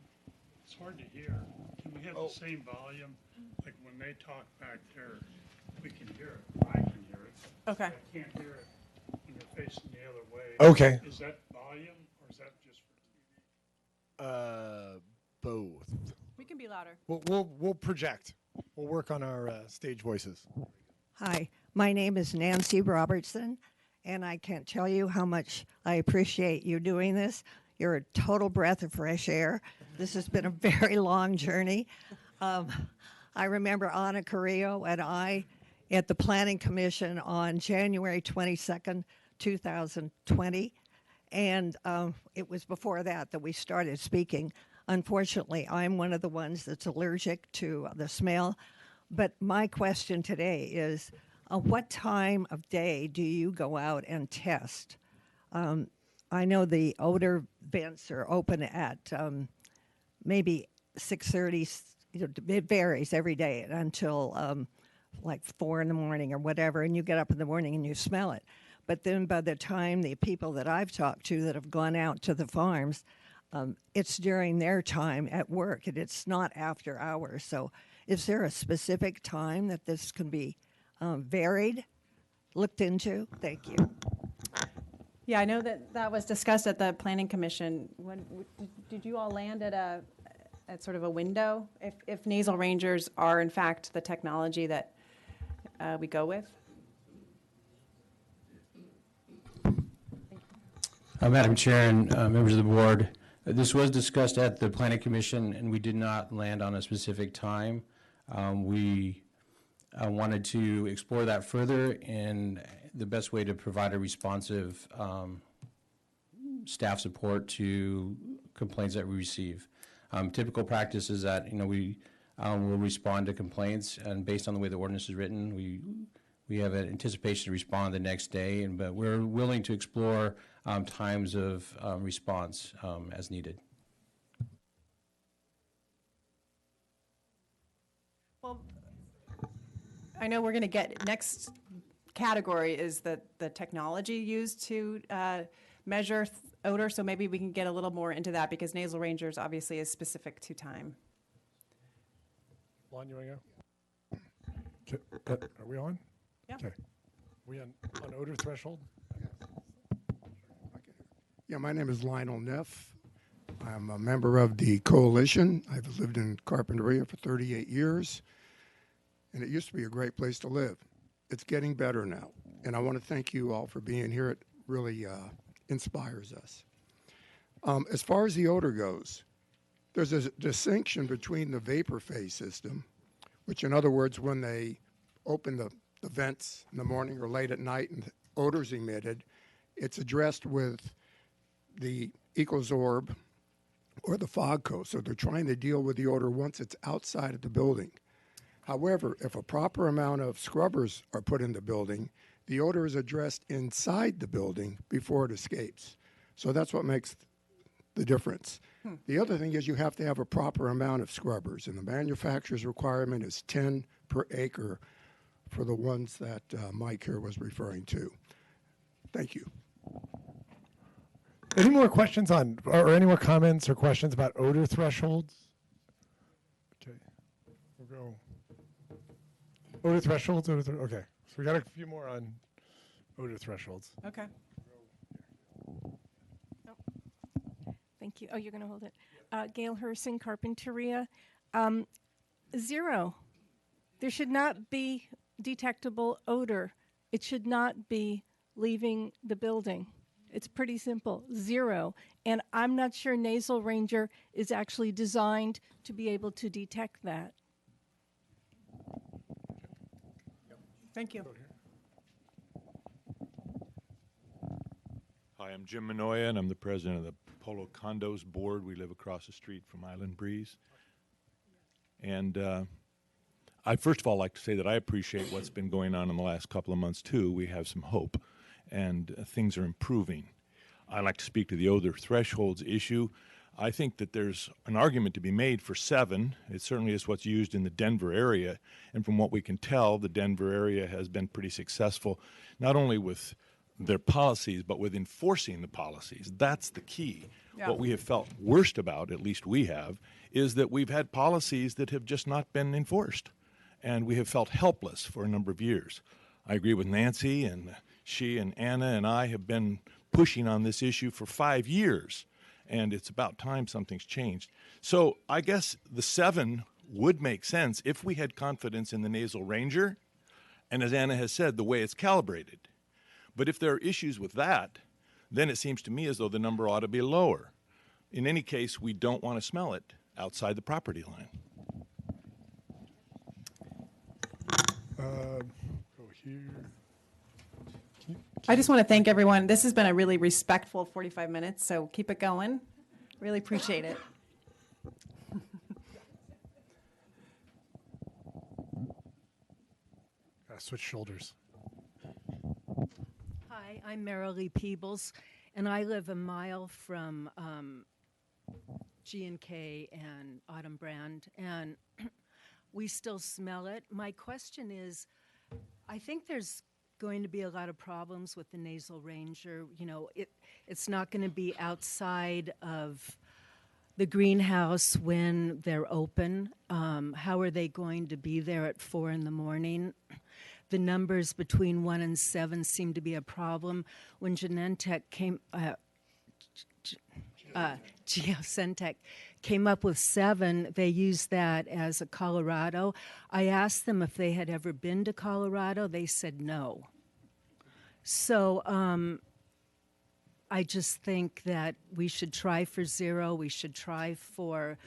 It's hard to hear. Can we have the same volume? Like when they talk back there, we can hear it. I can hear it. Okay. I can't hear it when you're facing the other way. Okay. Is that volume or is that just for Both. We can be louder. We'll project. We'll work on our stage voices. Hi, my name is Nancy Robertson, and I can't tell you how much I appreciate you doing this. You're a total breath of fresh air. This has been a very long journey. I remember Ana Carrillo and I at the Planning Commission on January 22nd, 2020, and it was before that we started speaking. Unfortunately, I'm one of the ones that's allergic to the smell. But my question today is, what time of day do you go out and test? I know the odor vents are open at maybe 6:30. It varies every day until like 4 in the morning or whatever, and you get up in the morning and you smell it. But then by the time the people that I've talked to that have gone out to the farms, it's during their time at work, and it's not after hours. So is there a specific time that this can be varied, looked into? Thank you. Yeah, I know that was discussed at the Planning Commission. Did you all land at sort of a window if nasal rangers are in fact the technology that we go with? Madam Chair and members of the board, this was discussed at the Planning Commission, and we did not land on a specific time. We wanted to explore that further and the best way to provide a responsive staff support to complaints that we receive. Typical practice is that we will respond to complaints, and based on the way the ordinance is written, we have an anticipation to respond the next day, but we're willing to explore times of response as needed. Well, I know we're going to get, next category is the technology used to measure odor, so maybe we can get a little more into that because nasal rangers obviously is specific to time. Lon, you want to go? Are we on? Yeah. Okay. We on odor threshold? Yeah, my name is Lionel Neff. I'm a member of the coalition. I've lived in Carpinteria for 38 years, and it used to be a great place to live. It's getting better now, and I want to thank you all for being here. It really inspires us. As far as the odor goes, there's a distinction between the vapor phase system, which in other words, when they open the vents in the morning or late at night and odor's emitted, it's addressed with the EcoZorb or the fog coat. So they're trying to deal with the odor once it's outside of the building. However, if a proper amount of scrubbers are put in the building, the odor is addressed inside the building before it escapes. So that's what makes the difference. The other thing is you have to have a proper amount of scrubbers, and the manufacturer's requirement is 10 per acre for the ones that Mike here was referring to. Thank you. Any more questions on, or any more comments or questions about odor thresholds? Okay, we'll go. Odor thresholds, okay. So we got a few more on odor thresholds. Okay. Thank you. Oh, you're going to hold it. Gail Hersing, Carpinteria. 0. There should not be detectable odor. It should not be leaving the building. It's pretty simple. 0. And I'm not sure Nasal Ranger is actually designed to be able to detect that. Thank you. Hi, I'm Jim Manoia, and I'm the president of the Polo Condos Board. We live across the street from Island Breeze. And I first of all like to say that I appreciate what's been going on in the last couple of months, too. We have some hope, and things are improving. I like to speak to the odor thresholds issue. I think that there's an argument to be made for 7. It certainly is what's used in the Denver area. And from what we can tell, the Denver area has been pretty successful, not only with their policies, but with enforcing the policies. That's the key. Yeah. What we have felt worst about, at least we have, is that we've had policies that have just not been enforced. And we have felt helpless for a number of years. I agree with Nancy, and she and Anna and I have been pushing on this issue for 5 years. And it's about time something's changed. So I guess the 7 would make sense if we had confidence in the Nasal Ranger, and as Anna has said, the way it's calibrated. But if there are issues with that, then it seems to me as though the number ought to be lower. In any case, we don't want to smell it outside the property line. Go here. I just want to thank everyone. This has been a really respectful 45 minutes, so keep it going. Really appreciate it. Switch shoulders. Hi, I'm Marilee Peebles, and I live a mile from G&K and Autumn Brand, and we still smell it. My question is, I think there's going to be a lot of problems with the Nasal Ranger. You know, it's not going to be outside of the greenhouse when they're open. How are they going to be there at 4 in the morning? The numbers between 1 and 7 seem to be a problem. When Genentech came, Geosentech came up with 7, they used that as a Colorado. I asked them if they had ever been to Colorado. They said no. So I just think that we should try for 0. We should try for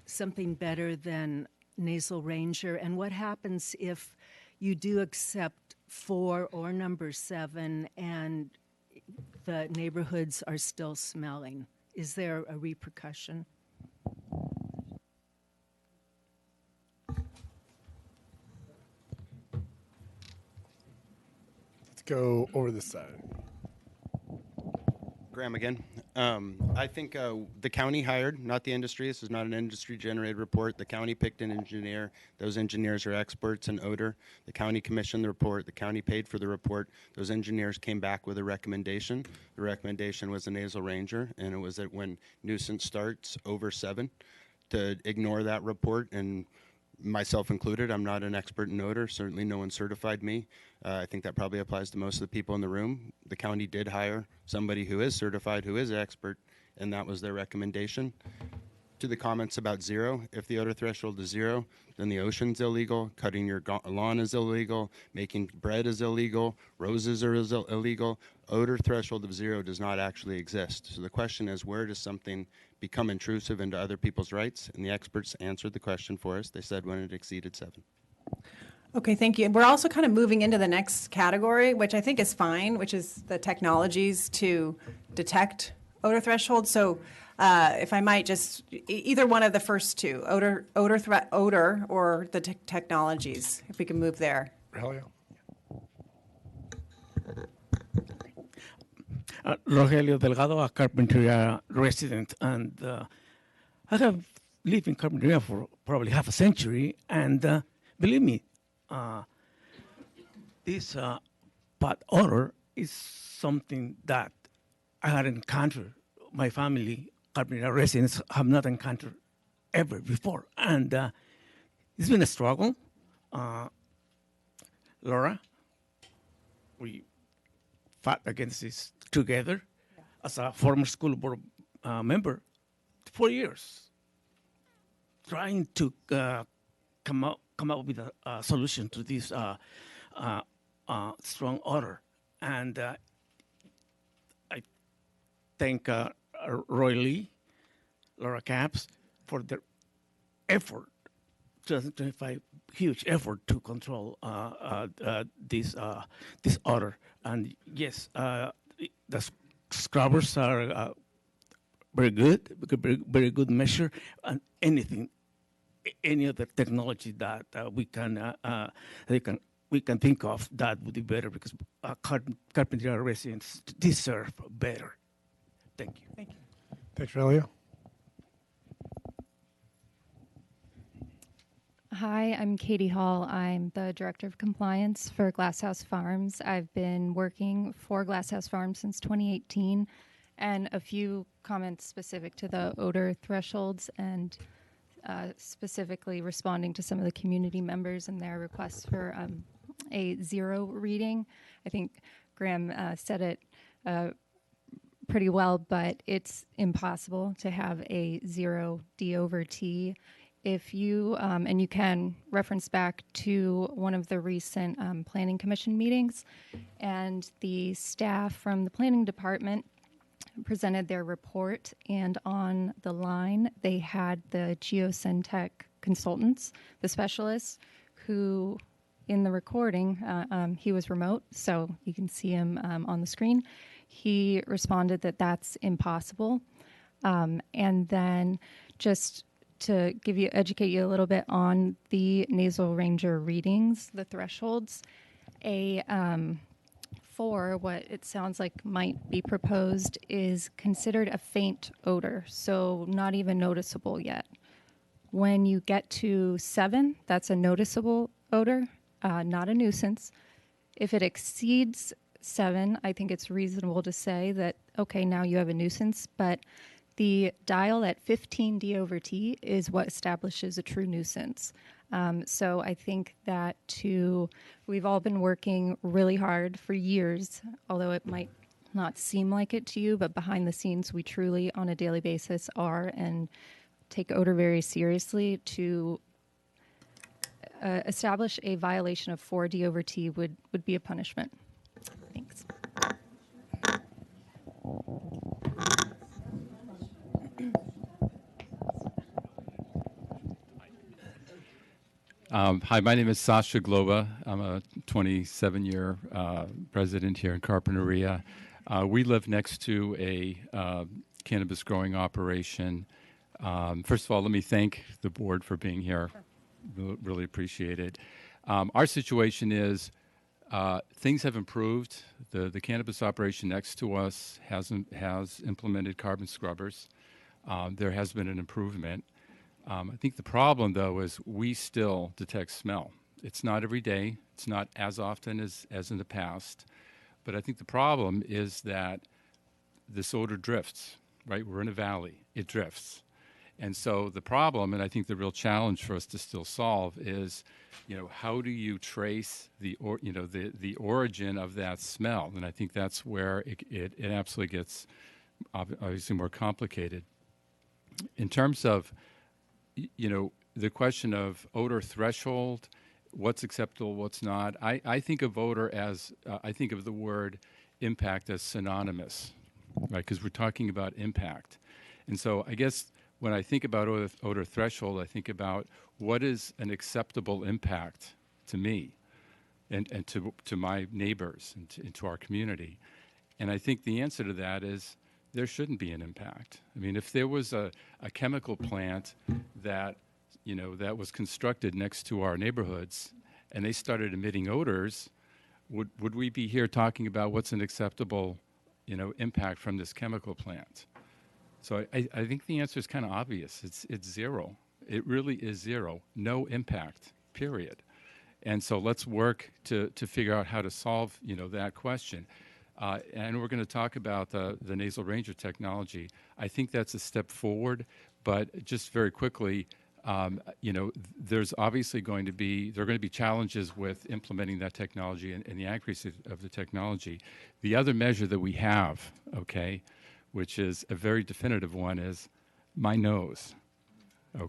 something better than Nasal Ranger. And what happens if you do accept 4 or number 7 and the neighborhoods are still smelling? Is there a repercussion? Let's go over this side. Graham again. I think the county hired, not the industry. This is not an industry-generated report. The county picked an engineer. Those engineers are experts in odor. The county commissioned the report. The county paid for the report. Those engineers came back with a recommendation. The recommendation was a nasal ranger, and it was that when nuisance starts over 7, to ignore that report, and myself included. I'm not an expert in odor. Certainly no one certified me. I think that probably applies to most of the people in the room. The county did hire somebody who is certified, who is an expert, and that was their recommendation. To the comments about 0, if the odor threshold is 0, then the ocean's illegal, cutting your lawn is illegal, making bread is illegal, roses are illegal. Odor threshold of 0 does not actually exist. So the question is, where does something become intrusive into other people's rights? And the experts answered the question for us. They said when it exceeded 7. Okay, thank you. We're also kind of moving into the next category, which I think is fine, which is the technologies to detect odor threshold. So if I might just, either one of the first two, odor or the technologies, if we can move there. Rogelio. Rogelio Delgado, a Carpinteria resident, and I have lived in Carpinteria for probably half a century, and believe me, this bad odor is something that I had encountered. My family, Carpinteria residents, have not encountered ever before, and it's been a struggle. Laura, we fought against this together as a former school board member 4 years, trying to come up with a solution to this strong odor. And I thank Roy Lee, Laura Capps, for their effort, 2025 huge effort to control this odor. And yes, the scrubbers are very good, very good measure, and any other technology that we can think of that would be better, because Carpinteria residents deserve better. Thank you. Thank you. Thanks, Rogelio. Hi, I'm Katie Hall. I'm the Director of Compliance for Glasshouse Farms. I've been working for Glasshouse Farms since 2018, and a few comments specific to the odor thresholds and specifically responding to some of the community members and their requests for a 0 reading. I think Graham said it pretty well, but it's impossible to have a 0 D over T. If you, and you can reference back to one of the recent Planning Commission meetings, and the staff from the Planning Department presented their report, and on the line they had the Geosyntech consultants, the specialists, who in the recording, he was remote, so you can see him on the screen. He responded that that's impossible. And then just to educate you a little bit on the nasal ranger readings, the thresholds, a 4, what it sounds like might be proposed, is considered a faint odor, so not even noticeable yet. When you get to 7, that's a noticeable odor, not a nuisance. If it exceeds 7, I think it's reasonable to say that, okay, now you have a nuisance, but the dial at 15 D over T is what establishes a true nuisance. So I think that we've all been working really hard for years, although it might not seem like it to you, but behind the scenes, we truly on a daily basis are and take odor very seriously. To establish a violation of 4 D over T would be a punishment. Thanks. Hi, my name is Sasha Globa. I'm a 27-year resident here in Carpinteria. We live next to a cannabis growing operation. First of all, let me thank the board for being here. Really appreciate it. Our situation is Things have improved. The cannabis operation next to us has implemented carbon scrubbers. There has been an improvement. I think the problem, though, is we still detect smell. It's not every day. It's not as often as in the past. But I think the problem is that this odor drifts, right? We're in a valley. It drifts. And so the problem, and I think the real challenge for us to still solve is, how do you trace the origin of that smell? And I think that's where it absolutely gets obviously more complicated. In terms of, the question of odor threshold, what's acceptable, what's not, I think of odor as, I think of the word impact as synonymous, right? Because we're talking about impact. And so I guess when I think about odor threshold, I think about what is an acceptable impact to me and to my neighbors and to our community. And I think the answer to that is there shouldn't be an impact. I mean, if there was a chemical plant that, that was constructed next to our neighborhoods and they started emitting odors, would we be here talking about what's an acceptable, impact from this chemical plant? So I think the answer is kind of obvious. It's zero. It really is zero. No impact, period. And so let's work to figure out how to solve, that question. And we're going to talk about the nasal ranger technology. I think that's a step forward, but just very quickly, there's obviously there are going to be challenges with implementing that technology and the accuracy of the technology. The other measure that we have, which is a very definitive one, is my nose.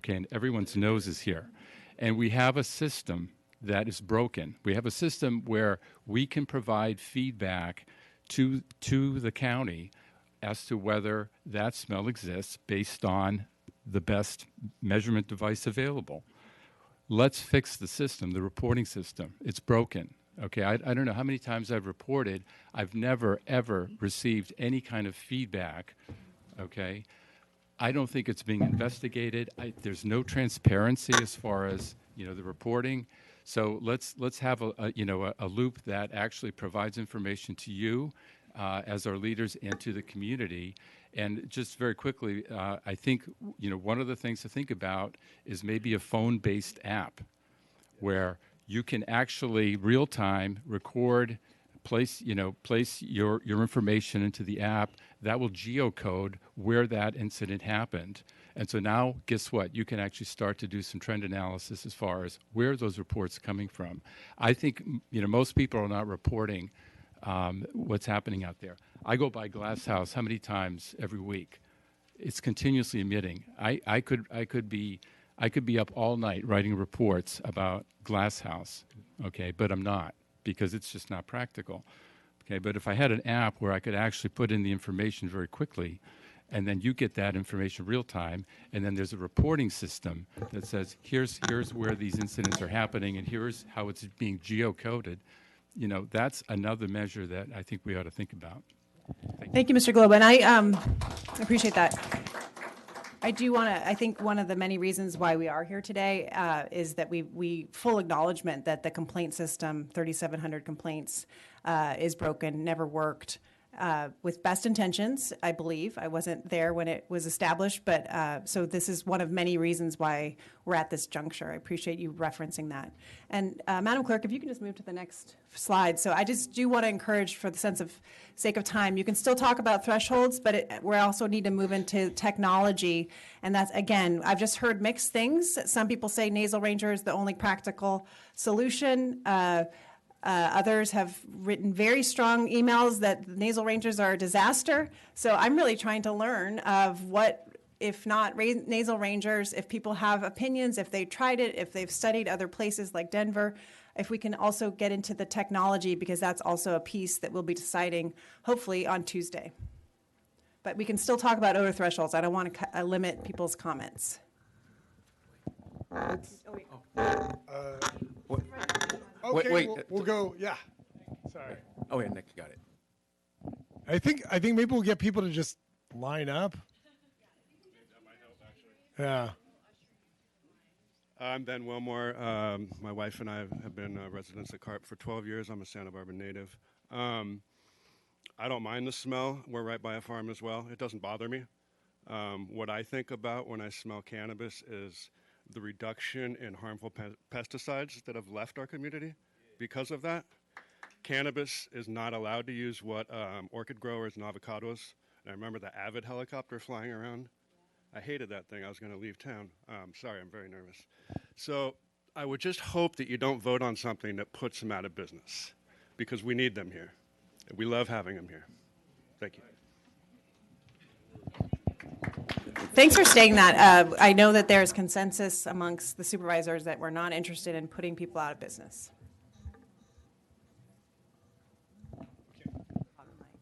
And everyone's nose is here. And we have a system that is broken. We have a system where we can provide feedback to the county as to whether that smell exists based on the best measurement device available. Let's fix the system, the reporting system. It's broken. I don't know how many times I've reported. I've never, ever received any kind of feedback. I don't think it's being investigated. There's no transparency as far as the reporting. So let's have a loop that actually provides information to you as our leaders and to the community. And just very quickly, I think one of the things to think about is maybe a phone-based app where you can actually real-time record, place your information into the app. That will geocode where that incident happened. And so now, guess what? You can actually start to do some trend analysis as far as where those reports coming from. I think most people are not reporting what's happening out there. I go by Glass House how many times every week? It's continuously emitting. I could be up all night writing reports about Glass House, but I'm not, because it's just not practical. But if I had an app where I could actually put in the information very quickly, and then you get that information real time, and then there's a reporting system that says, here's where these incidents are happening, and here's how it's being geocoded, that's another measure that I think we ought to think about. Thank you, Mr. Globe. And I appreciate that. I do want to, I think one of the many reasons why we are here today is that we full acknowledgement that the complaint system, 3,700 complaints, is broken, never worked. With best intentions, I believe. I wasn't there when it was established, but so this is one of many reasons why we're at this juncture. I appreciate you referencing that. And Madam Clerk, if you can just move to the next slide. So I just do want to encourage, for the sake of time, you can still talk about thresholds, but we also need to move into technology. And that's, again, I've just heard mixed things. Some people say nasal ranger is the only practical solution. Others have written very strong emails that nasal rangers are a disaster. So I'm really trying to learn of what, if not nasal rangers, if people have opinions, if they tried it, if they've studied other places like Denver, if we can also get into the technology, because that's also a piece that we'll be deciding hopefully on Tuesday. But we can still talk about odor thresholds. I don't want to limit people's comments. Okay, we'll go. Yeah. Sorry. Oh, yeah, Nick got it. I think maybe we'll get people to just line up. Yeah. I'm Ben Wilmore. My wife and I have been residents at Carp for 12 years. I'm a Santa Barbara native. I don't mind the smell. We're right by a farm as well. It doesn't bother me. What I think about when I smell cannabis is the reduction in harmful pesticides that have left our community because of that. Cannabis is not allowed to use what orchid growers and avocados. And I remember the Avid helicopter flying around. I hated that thing. I was going to leave town. Sorry, I'm very nervous. So I would just hope that you don't vote on something that puts them out of business, because we need them here. We love having them here. Thank you. Thanks for saying that. I know that there's consensus amongst the supervisors that we're not interested in putting people out of business.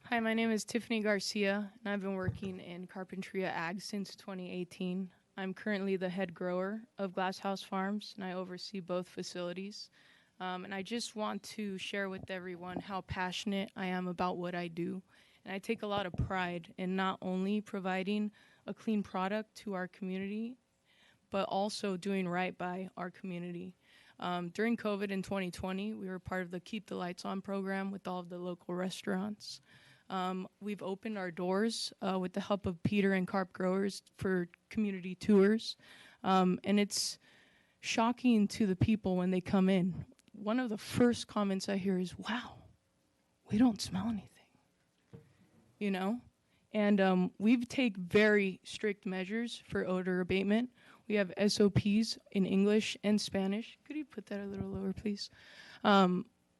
Hi, my name is Tiffany Garcia, and I've been working in Carpinteria Ag since 2018. I'm currently the head grower of Glasshouse Farms, and I oversee both facilities. And I just want to share with everyone how passionate I am about what I do. And I take a lot of pride in not only providing a clean product to our community, but also doing right by our community. During COVID in 2020, we were part of the Keep the Lights On program with all of the local restaurants. We've opened our doors with the help of Peter and Carp Growers for community tours. And it's shocking to the people when they come in. One of the first comments I hear is, wow, we don't smell anything, you know? And we've taken very strict measures for odor abatement. We have SOPs in English and Spanish. Could you put that a little lower, please?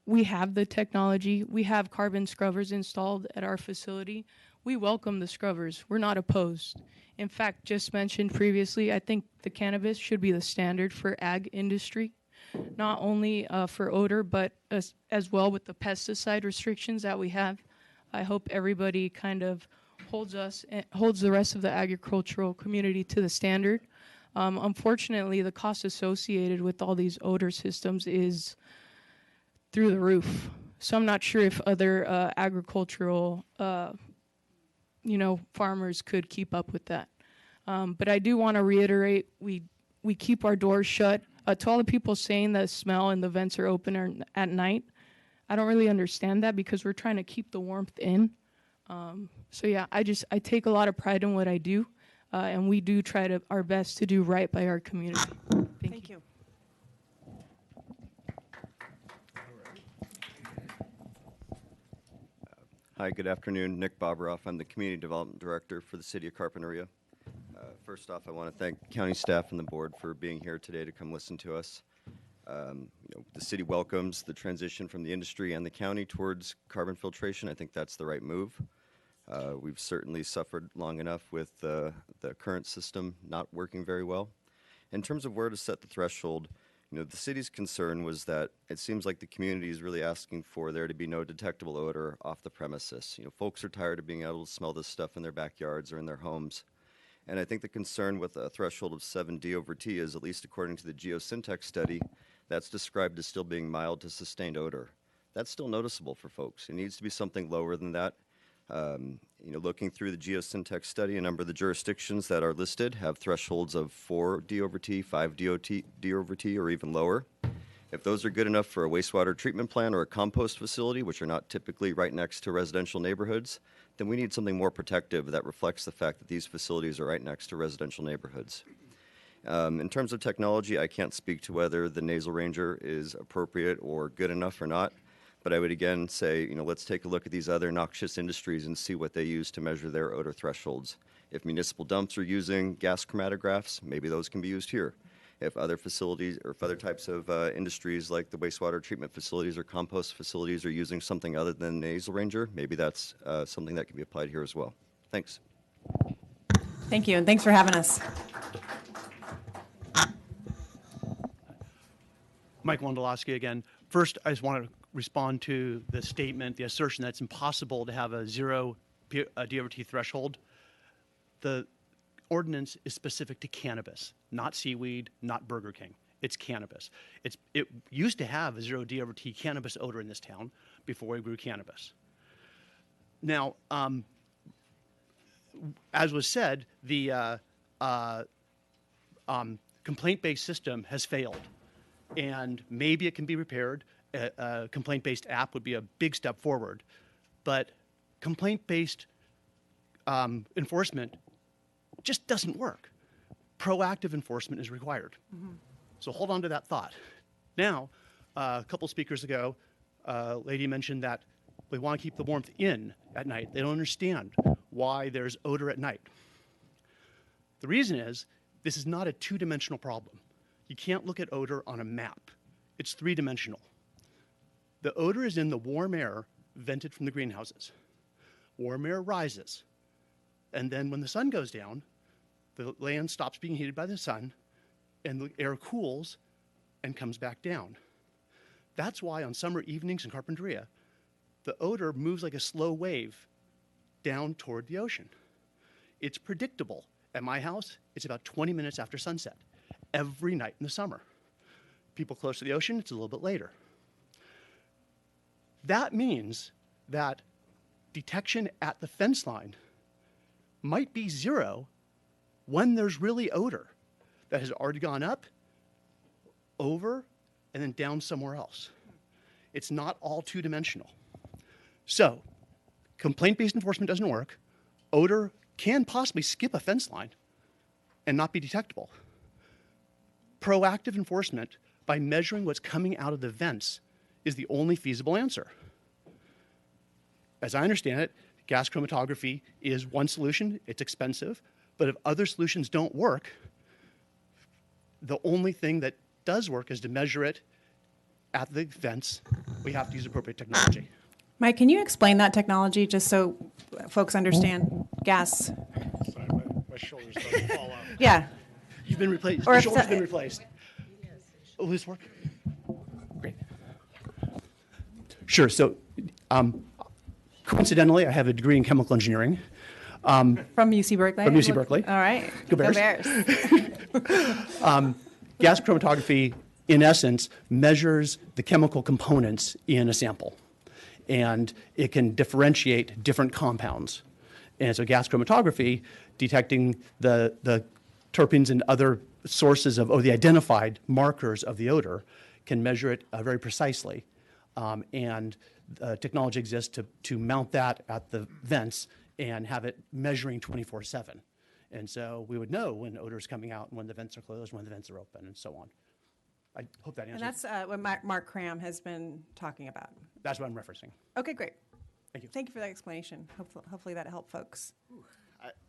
We have the technology. We have carbon scrubbers installed at our facility. We welcome the scrubbers. We're not opposed. In fact, just mentioned previously, I think the cannabis should be the standard for ag industry, not only for odor, but as well with the pesticide restrictions that we have. I hope everybody kind of holds the rest of the agricultural community to the standard. Unfortunately, the cost associated with all these odor systems is through the roof. So I'm not sure if other agricultural, farmers could keep up with that. But I do want to reiterate, we keep our doors shut. To all the people saying the smell and the vents are open at night, I don't really understand that because we're trying to keep the warmth in. So yeah, I take a lot of pride in what I do, and we do try our best to do right by our community. Thank you. Hi, good afternoon. Nick Bobroff. I'm the Community Development Director for the City of Carpinteria. First off, I want to thank county staff and the board for being here today to come listen to us. The city welcomes the transition from the industry and the county towards carbon filtration. I think that's the right move. We've certainly suffered long enough with the current system not working very well. In terms of where to set the threshold, the city's concern was that it seems like the community is really asking for there to be no detectable odor off the premises. Folks are tired of being able to smell this stuff in their backyards or in their homes. And I think the concern with a threshold of 7 D/T is, at least according to the Geosyntax study, that's described as still being mild to sustained odor. That's still noticeable for folks. It needs to be something lower than that. Looking through the Geosyntax study, a number of the jurisdictions that are listed have thresholds of 4 D/T, 5 D/T, or even lower. If those are good enough for a wastewater treatment plant or a compost facility, which are not typically right next to residential neighborhoods, then we need something more protective that reflects the fact that these facilities are right next to residential neighborhoods. In terms of technology, I can't speak to whether the nasal ranger is appropriate or good enough or not. But I would again say, let's take a look at these other noxious industries and see what they use to measure their odor thresholds. If municipal dumps are using gas chromatographs, maybe those can be used here. If other facilities or if other types of industries like the wastewater treatment facilities or compost facilities are using something other than nasal ranger, maybe that's something that can be applied here as well. Thanks. Thank you, and thanks for having us. Mike Wondolowski again. First, I just want to respond to the statement, the assertion that it's impossible to have a 0 D/T threshold. The ordinance is specific to cannabis, not seaweed, not Burger King. It's cannabis. It used to have a 0 D/T cannabis odor in this town before we grew cannabis. Now, as was said, complaint-based system has failed, and maybe it can be repaired. A complaint-based app would be a big step forward, but complaint-based enforcement just doesn't work. Proactive enforcement is required. So hold on to that thought. Now, a couple speakers ago, a lady mentioned that they want to keep the warmth in at night. They don't understand why there's odor at night. The reason is this is not a two-dimensional problem. You can't look at odor on a map. It's three-dimensional. The odor is in the warm air vented from the greenhouses. Warm air rises. And then when the sun goes down, the land stops being heated by the sun, and the air cools and comes back down. That's why on summer evenings in Carpinteria, the odor moves like a slow wave down toward the ocean. It's predictable. At my house, it's about 20 minutes after sunset, every night in the summer. People close to the ocean, it's a little bit later. That means that detection at the fence line might be 0 when there's really odor that has already gone up, over, and then down somewhere else. It's not all two-dimensional. So, complaint-based enforcement doesn't work. Odor can possibly skip a fence line and not be detectable. Proactive enforcement by measuring what's coming out of the vents is the only feasible answer. As I understand it, gas chromatography is one solution. It's expensive. But if other solutions don't work, the only thing that does work is to measure it at the vents. We have to use appropriate technology. Mike, can you explain that technology just so folks understand gas? Sorry, my shoulders don't fall out. Yeah. You've been replaced. Or Your if shoulder's so- been replaced. Oh, this work? Great. Sure. So, coincidentally, I have a degree in chemical engineering. From UC Berkeley? From UC Berkeley. All right. Go Bears. Gas chromatography, in essence, measures the chemical components in a sample. And it can differentiate different compounds. And so gas chromatography, detecting the terpenes and other sources of, or the identified markers of the odor, can measure it very precisely. And technology exists to mount that at the vents and have it measuring 24/7. And so we would know when odor is coming out and when the vents are closed, when the vents are open, and so on. I hope that answers. And that's what Mark Cram has been talking about. That's what I'm referencing. Okay, great. Thank you. Thank you for that explanation. Hopefully that helped folks.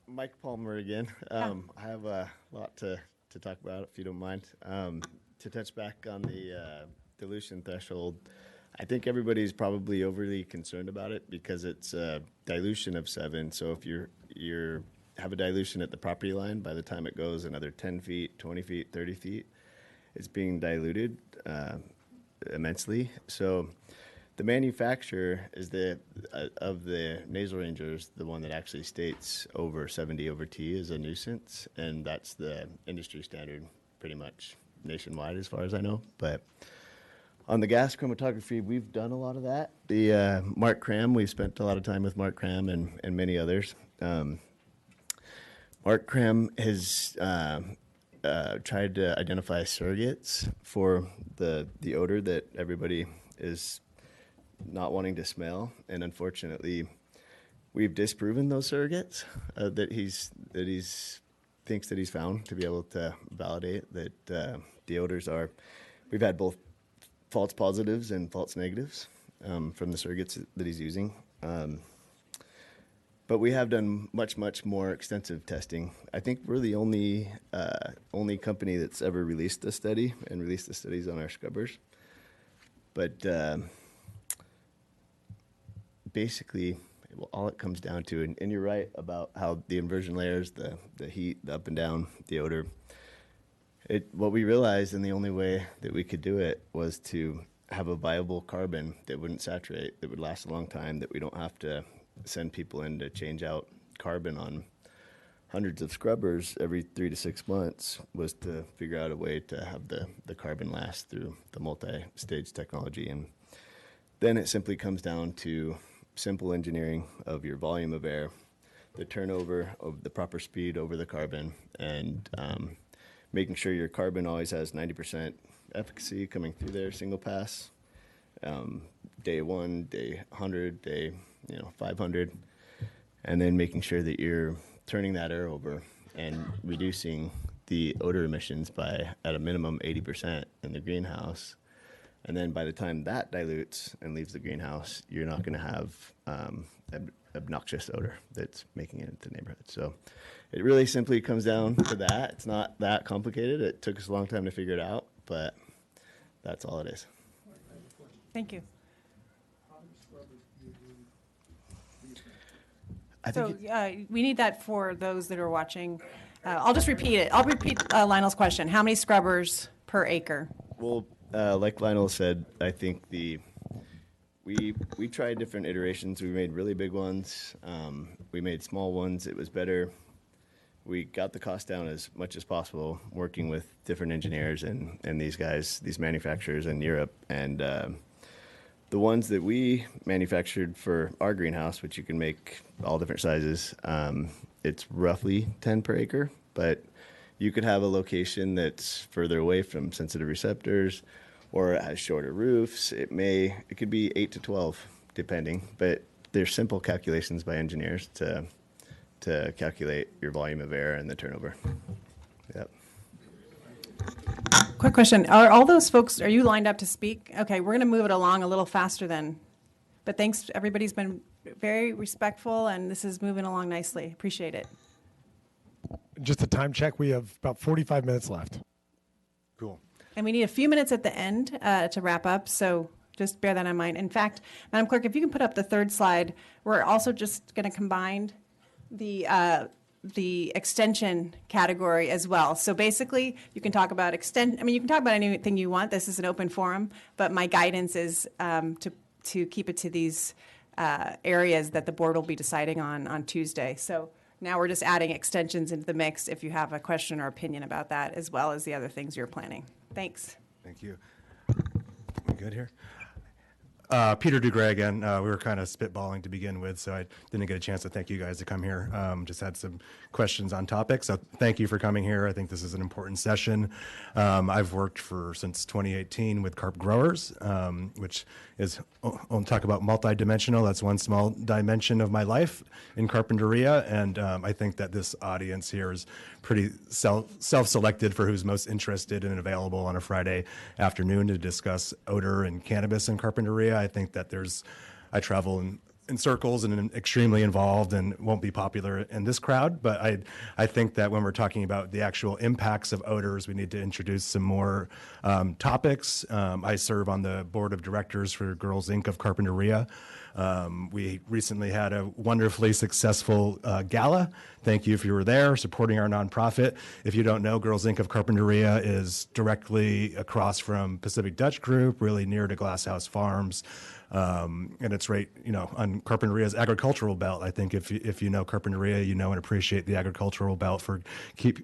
Mike Palmer again. I have a lot to talk about, if you don't mind. To touch back on the dilution threshold, I think everybody's probably overly concerned about it because it's a dilution of 7. So if you're have a dilution at the property line, by the time it goes another 10 feet, 20 feet, 30 feet, it's being diluted immensely. So the manufacturer is of the nasal rangers, the one that actually states over 70 over T is a nuisance, and that's the industry standard pretty much nationwide as far as I know. But on the gas chromatography, we've done a lot of that. The Mark Cram, we've spent a lot of time with Mark Cram and many others. Mark Cram has tried to identify surrogates for the odor that everybody is not wanting to smell, and unfortunately, we've disproven those surrogates that he's thinks that he's found to be able to validate that the odors are. We've had both false positives and false negatives from the surrogates that he's using. But we have done much more extensive testing. I think we're the only company that's ever released a study and released the studies on our scrubbers. But basically, all it comes down to, and you're right about how the inversion layers, the heat, the up and down, the odor. What we realized, and the only way that we could do it, was to have a viable carbon that wouldn't saturate, that would last a long time, that we don't have to send people in to change out carbon on hundreds of scrubbers every 3 to 6 months, was to figure out a way to have the carbon last through the multi-stage technology. And then it simply comes down to simple engineering of your volume of air, the turnover of the proper speed over the carbon, and making sure your carbon always has 90% efficacy coming through there, single pass. Day 1, day 100, day 500, and then making sure that you're turning that air over and reducing the odor emissions by at a minimum 80% in the greenhouse. And then by the time that dilutes and leaves the greenhouse, you're not going to have obnoxious odor that's making it into the neighborhood. So it really simply comes down to that. It's not that complicated. It took us a long time to figure it out, but that's all it is. Thank you. I think We need that for those that are watching. I'll just repeat it. I'll repeat Lionel's question. How many scrubbers per acre? Well, like Lionel said, I think we tried different iterations. We made really big ones. We made small ones. It was better. We got the cost down as much as possible, working with different engineers and these guys, these manufacturers in Europe. And the ones that we manufactured for our greenhouse, which you can make all different sizes, it's roughly 10 per acre, but you could have a location that's further away from sensitive receptors, or it has shorter roofs. It could be 8 to 12, depending, but there's simple calculations by engineers to calculate your volume of air and the turnover. Yep. Quick question. Are all those folks, are you lined up to speak? Okay, we're going to move it along a little faster then. But thanks, everybody's been very respectful, and this is moving along nicely. Appreciate it. Just a time check. We have about 45 minutes left. Cool. And we need a few minutes at the end to wrap up, so just bear that in mind. In fact, Madam Clerk, if you can put up the third slide, we're also just going to combine the extension category as well. So basically, you can talk about you can talk about anything you want. This is an open forum, but my guidance is to keep it to these areas that the board will be deciding on Tuesday. So now we're just adding extensions into the mix if you have a question or opinion about that, as well as the other things you're planning. Thanks. Thank you. We good here? Peter DeGray again. We were kind of spitballing to begin with, so I didn't get a chance to thank you guys to come here. Just had some questions on topics, so thank you for coming here. I think this is an important session. I've worked since 2018 with carp growers, which is, I'll talk about multidimensional. That's one small dimension of my life in Carpinteria, and I think that this audience here is pretty self-selected for who's most interested and available on a Friday afternoon to discuss odor and cannabis in Carpinteria. I think that I travel in circles and extremely involved and won't be popular in this crowd, but I think that when we're talking about the actual impacts of odors, we need to introduce some more topics. I serve on the board of directors for Girls Inc. of Carpinteria. We recently had a wonderfully successful gala. Thank you if you were there supporting our nonprofit. If you don't know, Girls Inc. of Carpinteria is directly across from Pacific Dutch Group, really near to Glasshouse Farms. And it's right, on Carpinteria's agricultural belt. I think if you know Carpinteria, you know and appreciate the agricultural belt for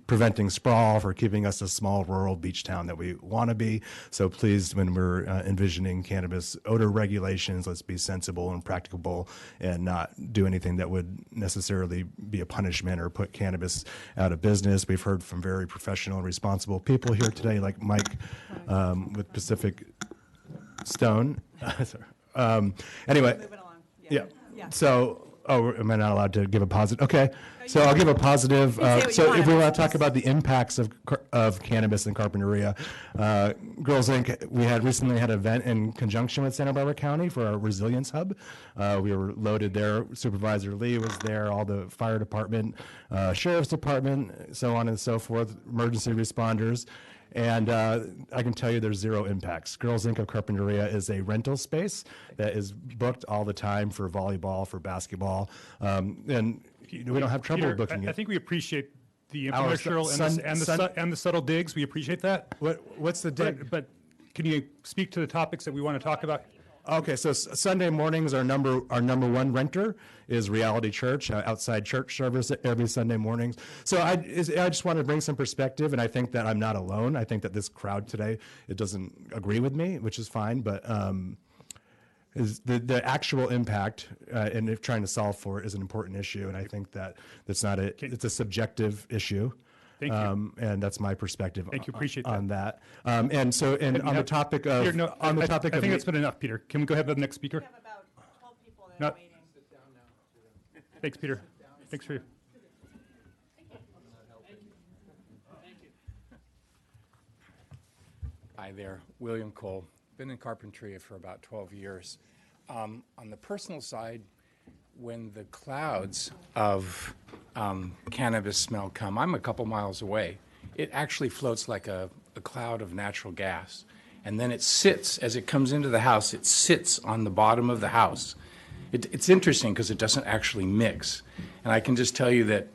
preventing sprawl, for keeping us a small rural beach town that we want to be. So please, when we're envisioning cannabis odor regulations, let's be sensible and practicable and not do anything that would necessarily be a punishment or put cannabis out of business. We've heard from very professional and responsible people here today, like Mike with Pacific Stone. Anyway, yeah. So, am I not allowed to give a positive? Okay, so I'll give a positive. So if we want to talk about the impacts of cannabis in Carpinteria, Girls Inc., we recently had an event in conjunction with Santa Barbara County for our resilience hub. We were loaded there. Supervisor Lee was there, all the fire department, sheriff's department, so on and so forth, emergency responders. And I can tell you there's zero impacts. Girls Inc. of Carpinteria is a rental space that is booked all the time for volleyball, for basketball, and we don't have trouble Peter, booking it. I think we appreciate the infomercial and the subtle digs. We appreciate that. What's the dig? But can you speak to the topics that we want to talk about? Okay, so Sunday mornings, our number one renter is Reality Church, outside church service every Sunday mornings. So I just want to bring some perspective, and I think that I'm not alone. I think that this crowd today, it doesn't agree with me, which is fine, but is the actual impact and if trying to solve for it is an important issue, and I think that it's a subjective issue. Thank you. And that's my perspective. Thank you. Appreciate on that. And so, and on the topic of Peter, no, on the I topic of think that's good enough, Peter. Can we go ahead to the next speaker? We have about 12 people that No. are waiting. Thanks, Peter. Thanks for you. Hi there, William Cole. Been in Carpinteria for about 12 years. On the personal side, when the clouds of cannabis smell come, I'm a couple miles away. It actually floats like a cloud of natural gas. And then it sits, as it comes into the house, it sits on the bottom of the house. It's interesting because it doesn't actually mix. And I can just tell you that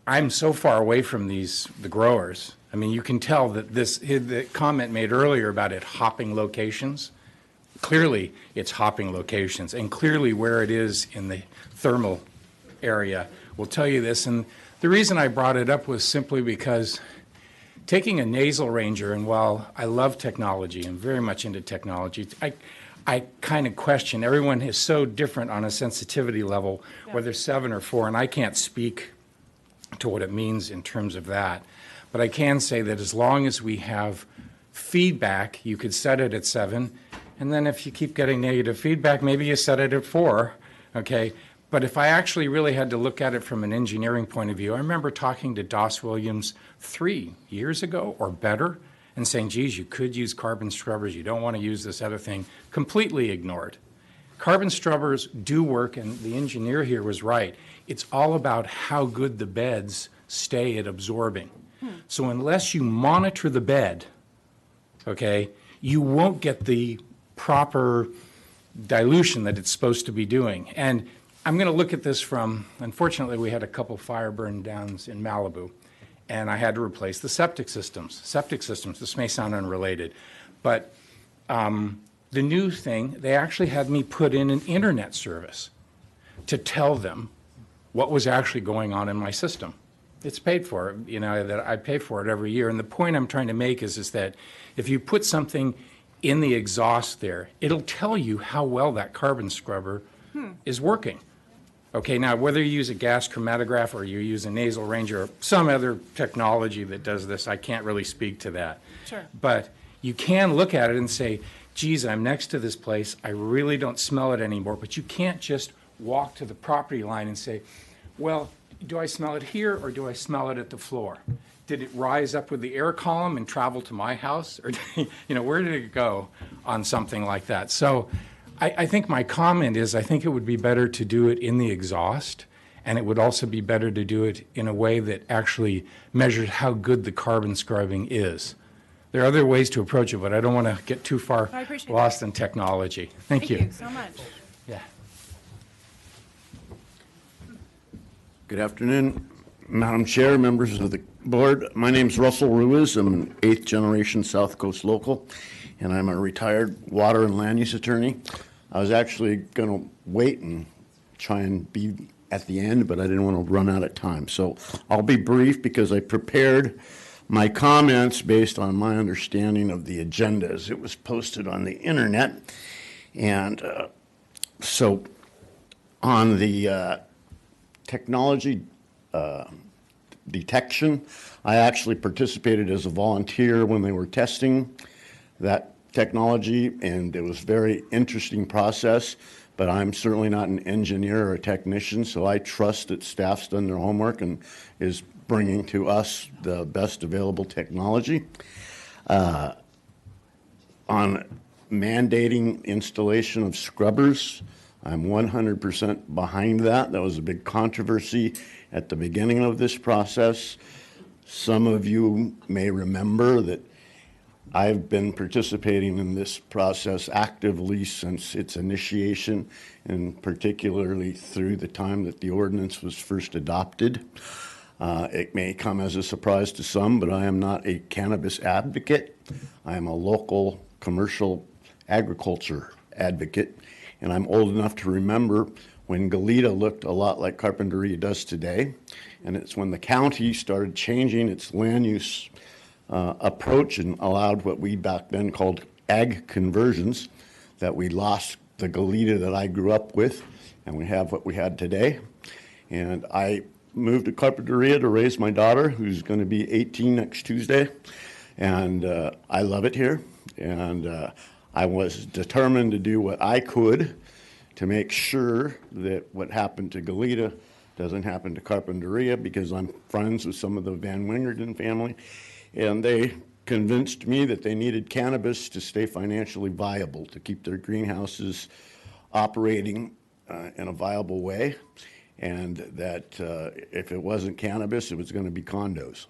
I'm so far away from the growers. I mean, you can tell that the comment made earlier about it hopping locations, clearly it's hopping locations, and clearly where it is in the thermal area will tell you this. And the reason I brought it up was simply because taking a nasal ranger, and while I love technology, I'm very much into technology, I kind of question, everyone is so different on a sensitivity level, whether 7 or 4, and I can't speak to what it means in terms of that. But I can say that as long as we have feedback, you could set it at 7, and then if you keep getting negative feedback, maybe you set it at 4, okay? But if I actually really had to look at it from an engineering point of view, I remember talking to Doss Williams 3 years ago or better and saying, geez, you could use carbon scrubbers, you don't want to use this other thing, completely ignored. Carbon scrubbers do work, and the engineer here was right. It's all about how good the beds stay at absorbing. So unless you monitor the bed, okay, you won't get the proper dilution that it's supposed to be doing. And I'm going to look at this from, unfortunately, we had a couple fire burn downs in Malibu, and I had to replace the septic systems. This may sound unrelated, but the new thing, they actually had me put in an internet service to tell them what was actually going on in my system. It's paid for, you know, that I pay for it every year. And the point I'm trying to make is that if you put something in the exhaust there, it'll tell you how well that carbon scrubber is working. Okay, now whether you use a gas chromatograph or you use a nasal ranger or some other technology that does this, I can't really speak to that. Sure. But you can look at it and say, geez, I'm next to this place, I really don't smell it anymore. But you can't just walk to the property line and say, well, do I smell it here or do I smell it at the floor? Did it rise up with the air column and travel to my house? Or, you know, where did it go on something like that? So I think my comment is I think it would be better to do it in the exhaust, and it would also be better to do it in a way that actually measures how good the carbon scrubbing is. There are other ways to approach it, but I don't want to get too far lost in technology. Thank you. Thank you so much. Yeah. Good afternoon, Madam Chair, members of the board. My name's Russell Ruiz. I'm an 8th generation South Coast local, and I'm a retired water and land use attorney. I was actually going to wait and try and be at the end, but I didn't want to run out of time. So I'll be brief because I prepared my comments based on my understanding of the agenda as it was posted on the internet. And so on the technology detection, I actually participated as a volunteer when they were testing that technology, and it was a very interesting process, but I'm certainly not an engineer or a technician, so I trust that staff's done their homework and is bringing to us the best available technology. On mandating installation of scrubbers, I'm 100% behind that. That was a big controversy at the beginning of this process. Some of you may remember that I've been participating in this process actively since its initiation, and particularly through the time that the ordinance was first adopted. It may come as a surprise to some, but I am not a cannabis advocate. I am a local commercial agriculture advocate, and I'm old enough to remember when Goleta looked a lot like Carpinteria does today, and it's when the county started changing its land use approach and allowed what we back then called ag conversions, that we lost the Goleta that I grew up with, and we have what we had today. And I moved to Carpinteria to raise my daughter, who's going to be 18 next Tuesday. And I love it here. And I was determined to do what I could to make sure that what happened to Goleta doesn't happen to Carpinteria, because I'm friends with some of the Van Wingerden family. And they convinced me that they needed cannabis to stay financially viable, to keep their greenhouses operating in a viable way, and that if it wasn't cannabis, it was going to be condos.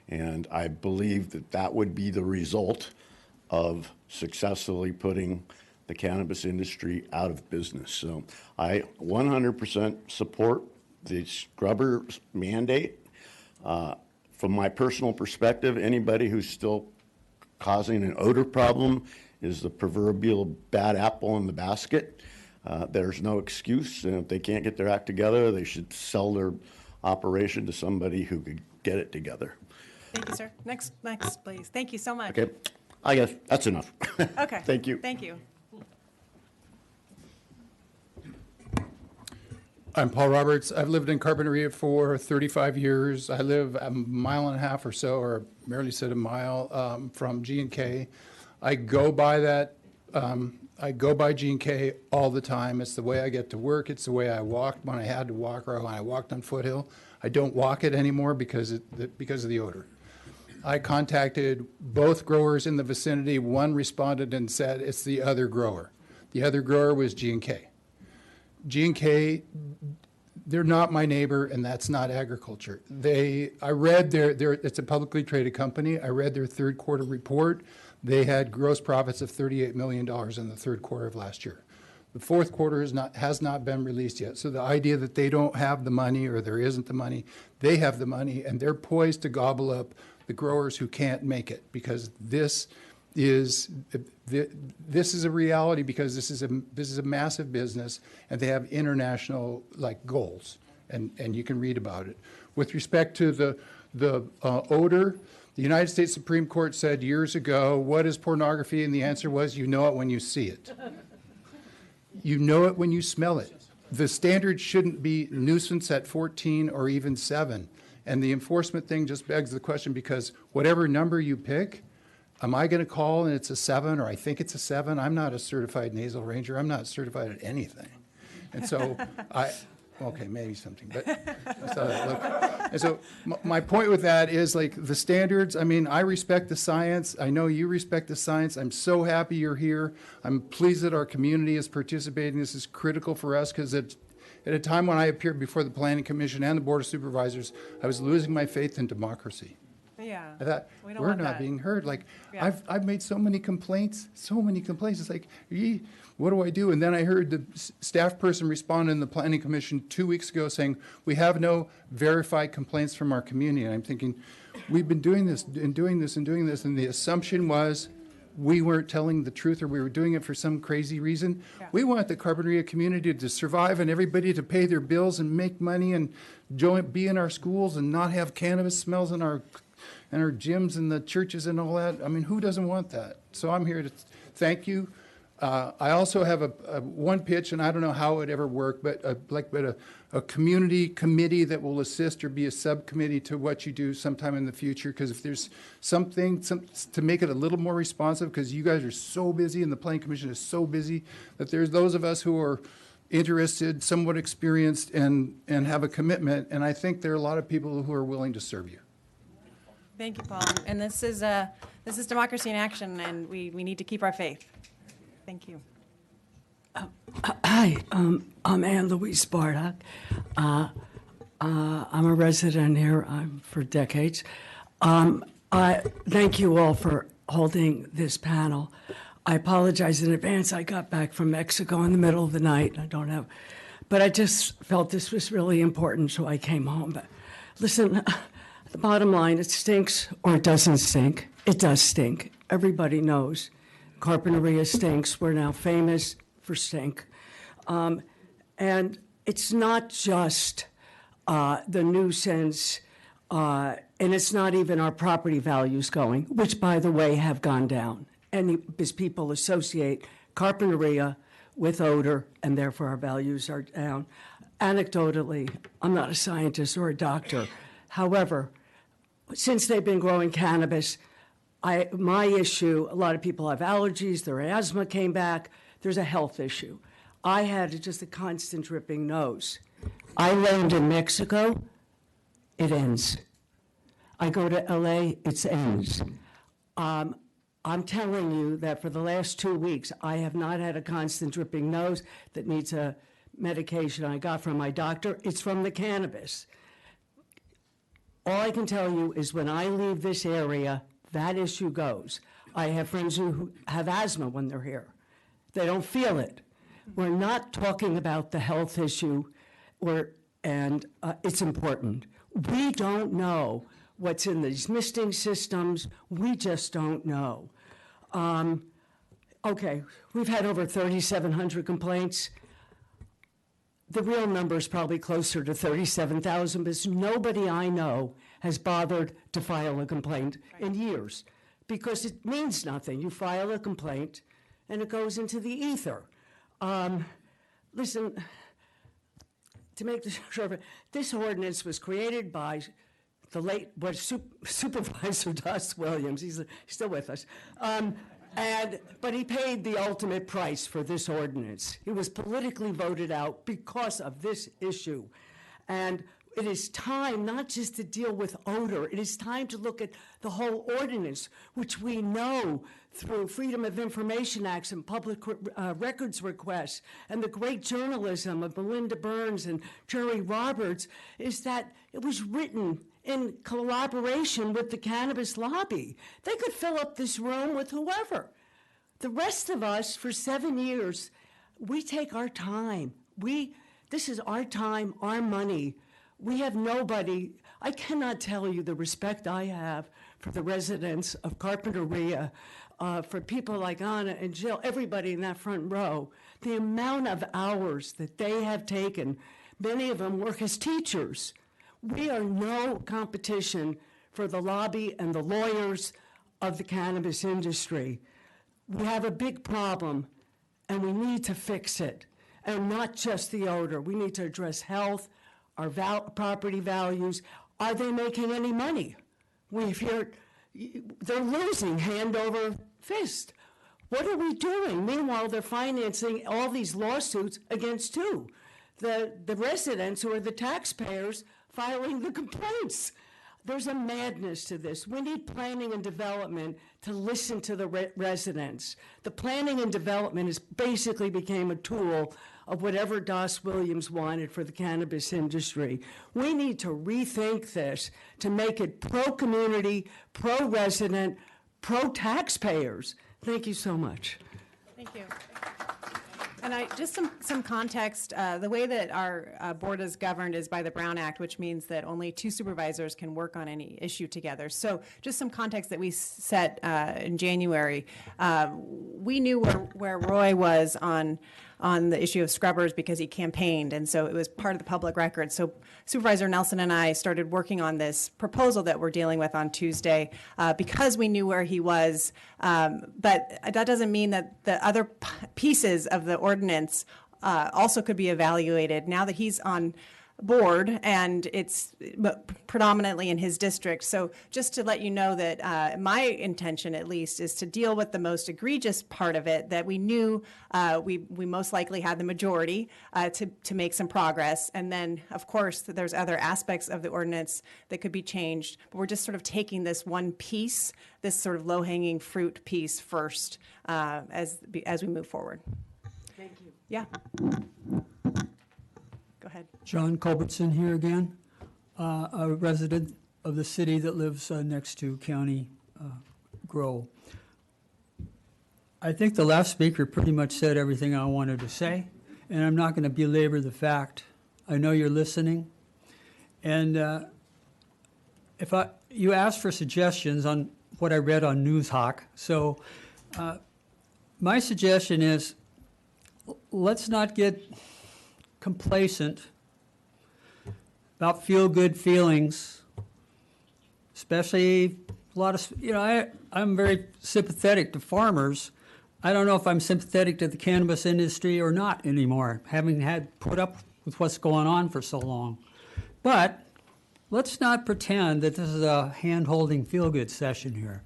And I believe that that would be the result of successfully putting the cannabis industry out of business. So I 100% support the scrubber mandate. From my personal perspective, anybody who's still causing an odor problem is the proverbial bad apple in the basket. There's no excuse, and if they can't get their act together, they should sell their operation to somebody who could get it together. Thank you, sir. Next, please. Thank you so much. Okay, I guess that's enough. Okay. Thank you. Thank you. I'm Paul Roberts. I've lived in Carpinteria for 35 years. I live a mile and a half or so, or barely said a mile, from G&K. I go by that. I go by G&K all the time. It's the way I get to work. It's the way I walked when I had to walk, or when I walked on Foothill. I don't walk it anymore because of the odor. I contacted both growers in the vicinity. One responded and said it's the other grower. The other grower was G&K. G&K, they're not my neighbor, and that's not agriculture. I read it's a publicly traded company. I read their third quarter report. They had gross profits of $38 million in the third quarter of last year. The fourth quarter has not been released yet. So the idea that they don't have the money, or there isn't the money, they have the money, and they're poised to gobble up the growers who can't make it, because this is a reality, because this is a massive business, and they have international goals, and you can read about it. With respect to the odor, the United States Supreme Court said years ago, what is pornography? And the answer was, you know it when you see it. You know it when you smell it. The standard shouldn't be nuisance at 14 or even 7. And the enforcement thing just begs the question, because whatever number you pick, am I going to call and it's a 7, or I think it's a 7? I'm not a certified nasal ranger. I'm not certified at anything. And so okay, maybe something, but and so my point with that is, the standards, I respect the science. I know you respect the science. I'm so happy you're here. I'm pleased that our community is participating. This is critical for us, because at a time when I appeared before the Planning Commission and the Board of Supervisors, I was losing my faith in democracy. Yeah. I thought, we're not being heard. Yeah. I've made so many complaints. It's like, what do I do? And then I heard the staff person respond in the Planning Commission 2 weeks ago saying, we have no verified complaints from our community. And I'm thinking, we've been doing this and doing this and doing this, and the assumption was we weren't telling the truth, or we were doing it for some crazy reason. Yeah. We want the Carpinteria community to survive, and everybody to pay their bills and make money and be in our schools and not have cannabis smells in our gyms and the churches and all that. Who doesn't want that? So I'm here to thank you. I also have a one pitch, and I don't know how it would ever work, but a community committee that will assist, or be a subcommittee to what you do sometime in the future. Because if there's something to make it a little more responsive, because you guys are so busy and the Planning Commission is so busy, that there's those of us who are interested, somewhat experienced, and have a commitment. And I think there are a lot of people who are willing to serve you. Thank you, Paul. And this is democracy in action, and we need to keep our faith. Thank you. Hi, I'm Ann Louise Bardock. I'm a resident here for decades. I thank you all for holding this panel. I apologize in advance. I got back from Mexico in the middle of the night. But I just felt this was really important, so I came home. But listen, the bottom line, it stinks or it doesn't stink. It does stink. Everybody knows. Carpinteria stinks. We're now famous for stink. And it's not just the nuisance, and it's not even our property values going, which, by the way, have gone down. And because people associate Carpinteria with odor, and therefore our values are down. anecdotally, I'm not a scientist or a doctor. However, since they've been growing cannabis, my issue, a lot of people have allergies, their asthma came back, there's a health issue. I had just a constant dripping nose. I learned in Mexico, it ends. I go to LA, it ends. I'm telling you that for the last 2 weeks, I have not had a constant dripping nose that needs a medication I got from my doctor. It's from the cannabis. All I can tell you is when I leave this area, that issue goes. I have friends who have asthma when they're here. They don't feel it. We're not talking about the health issue, and it's important. We don't know what's in these misting systems. We just don't know. Okay, we've had over 3,700 complaints. The real number is probably closer to 37,000 because nobody I know has bothered to file a complaint in years because it means nothing. You file a complaint and it goes into the ether. Listen, to make this short, this ordinance was created by the late Supervisor Das Williams. He's still with us. But he paid the ultimate price for this ordinance. He was politically voted out because of this issue. And it is time not just to deal with odor, it is time to look at the whole ordinance, which we know through Freedom of Information Acts and public records requests and the great journalism of Melinda Burns and Jerry Roberts, is that it was written in collaboration with the cannabis lobby. They could fill up this room with whoever. The rest of us, for 7 years, we take our time. This is our time, our money. We have nobody. I cannot tell you the respect I have for the residents of Carpinteria, for people like Anna and Jill, everybody in that front row. The amount of hours that they have taken, many of them work as teachers. We are no competition for the lobby and the lawyers of the cannabis industry. We have a big problem, and we need to fix it. And not just the odor. We need to address health, our property values. Are they making any money? We've heard they're losing hand over fist. What are we doing? Meanwhile, they're financing all these lawsuits against who? The residents who are the taxpayers filing the complaints. There's a madness to this. We need planning and development to listen to the residents. The planning and development is basically became a tool of whatever Das Williams wanted for the cannabis industry. We need to rethink this to make it pro-community, pro-resident, pro-taxpayers. Thank you so much. Thank you. And just some context, the way that our board is governed is by the Brown Act, which means that only 2 supervisors can work on any issue together. So just some context that we set in January. We knew where Roy was on the issue of scrubbers because he campaigned, and so it was part of the public record. So Supervisor Nelson and I started working on this proposal that we're dealing with on Tuesday because we knew where he was. But that doesn't mean that the other pieces of the ordinance also could be evaluated now that he's on board, and it's predominantly in his district. So just to let you know that my intention, at least, is to deal with the most egregious part of it that we knew we most likely had the majority to make some progress. And then, of course, there's other aspects of the ordinance that could be changed. But we're just sort of taking this one piece, this sort of low-hanging fruit piece first as we move forward. Thank you. Yeah. Go ahead. John Culbertson here again, a resident of the city that lives next to County Grow. I think the last speaker pretty much said everything I wanted to say, and I'm not going to belabor the fact. I know you're listening, and you asked for suggestions on what I read on NewsHawk, so my suggestion is let's not get complacent about feel-good feelings, especially a lot of, I'm very sympathetic to farmers. I don't know if I'm sympathetic to the cannabis industry or not anymore, having had put up with what's going on for so long. But let's not pretend that this is a hand-holding feel-good session here.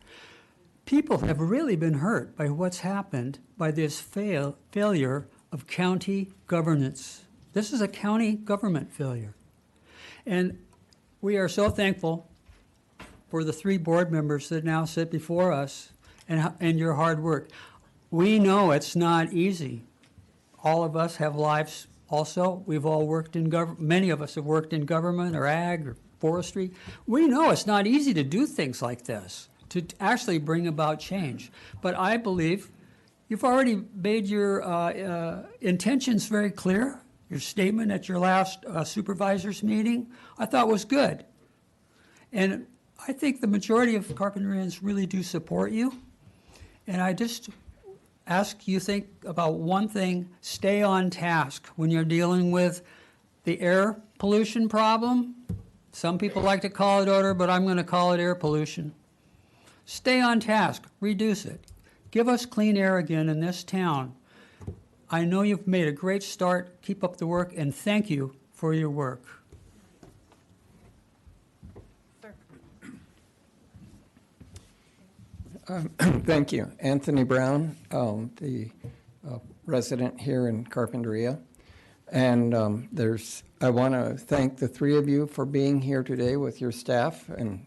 People have really been hurt by what's happened by this failure of county governance. This is a county government failure. And we are so thankful for the 3 board members that now sit before us and your hard work. We know it's not easy. All of us have lives also. We've all worked in government. Many of us have worked in government or ag or forestry. We know it's not easy to do things like this, to actually bring about change. But I believe you've already made your intentions very clear. Your statement at your last supervisors meeting, I thought was good. And I think the majority of Carpinterians really do support you. And I just ask you think about one thing: stay on task when you're dealing with the air pollution problem. Some people like to call it odor, but I'm going to call it air pollution. Stay on task, reduce it. Give us clean air again in this town. I know you've made a great start. Keep up the work, and thank you for your work. Thank you. Anthony Brown, the resident here in Carpinteria. And I want to thank the 3 of you for being here today with your staff. And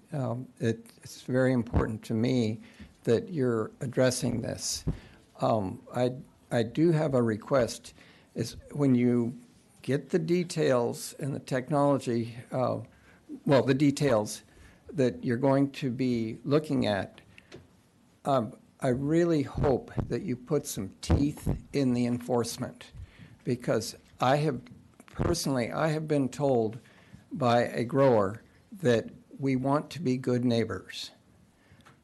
it's very important to me that you're addressing this. I do have a request, is when you get the details and the technology, the details that you're going to be looking at, I really hope that you put some teeth in the enforcement, because I have been told by a grower that we want to be good neighbors,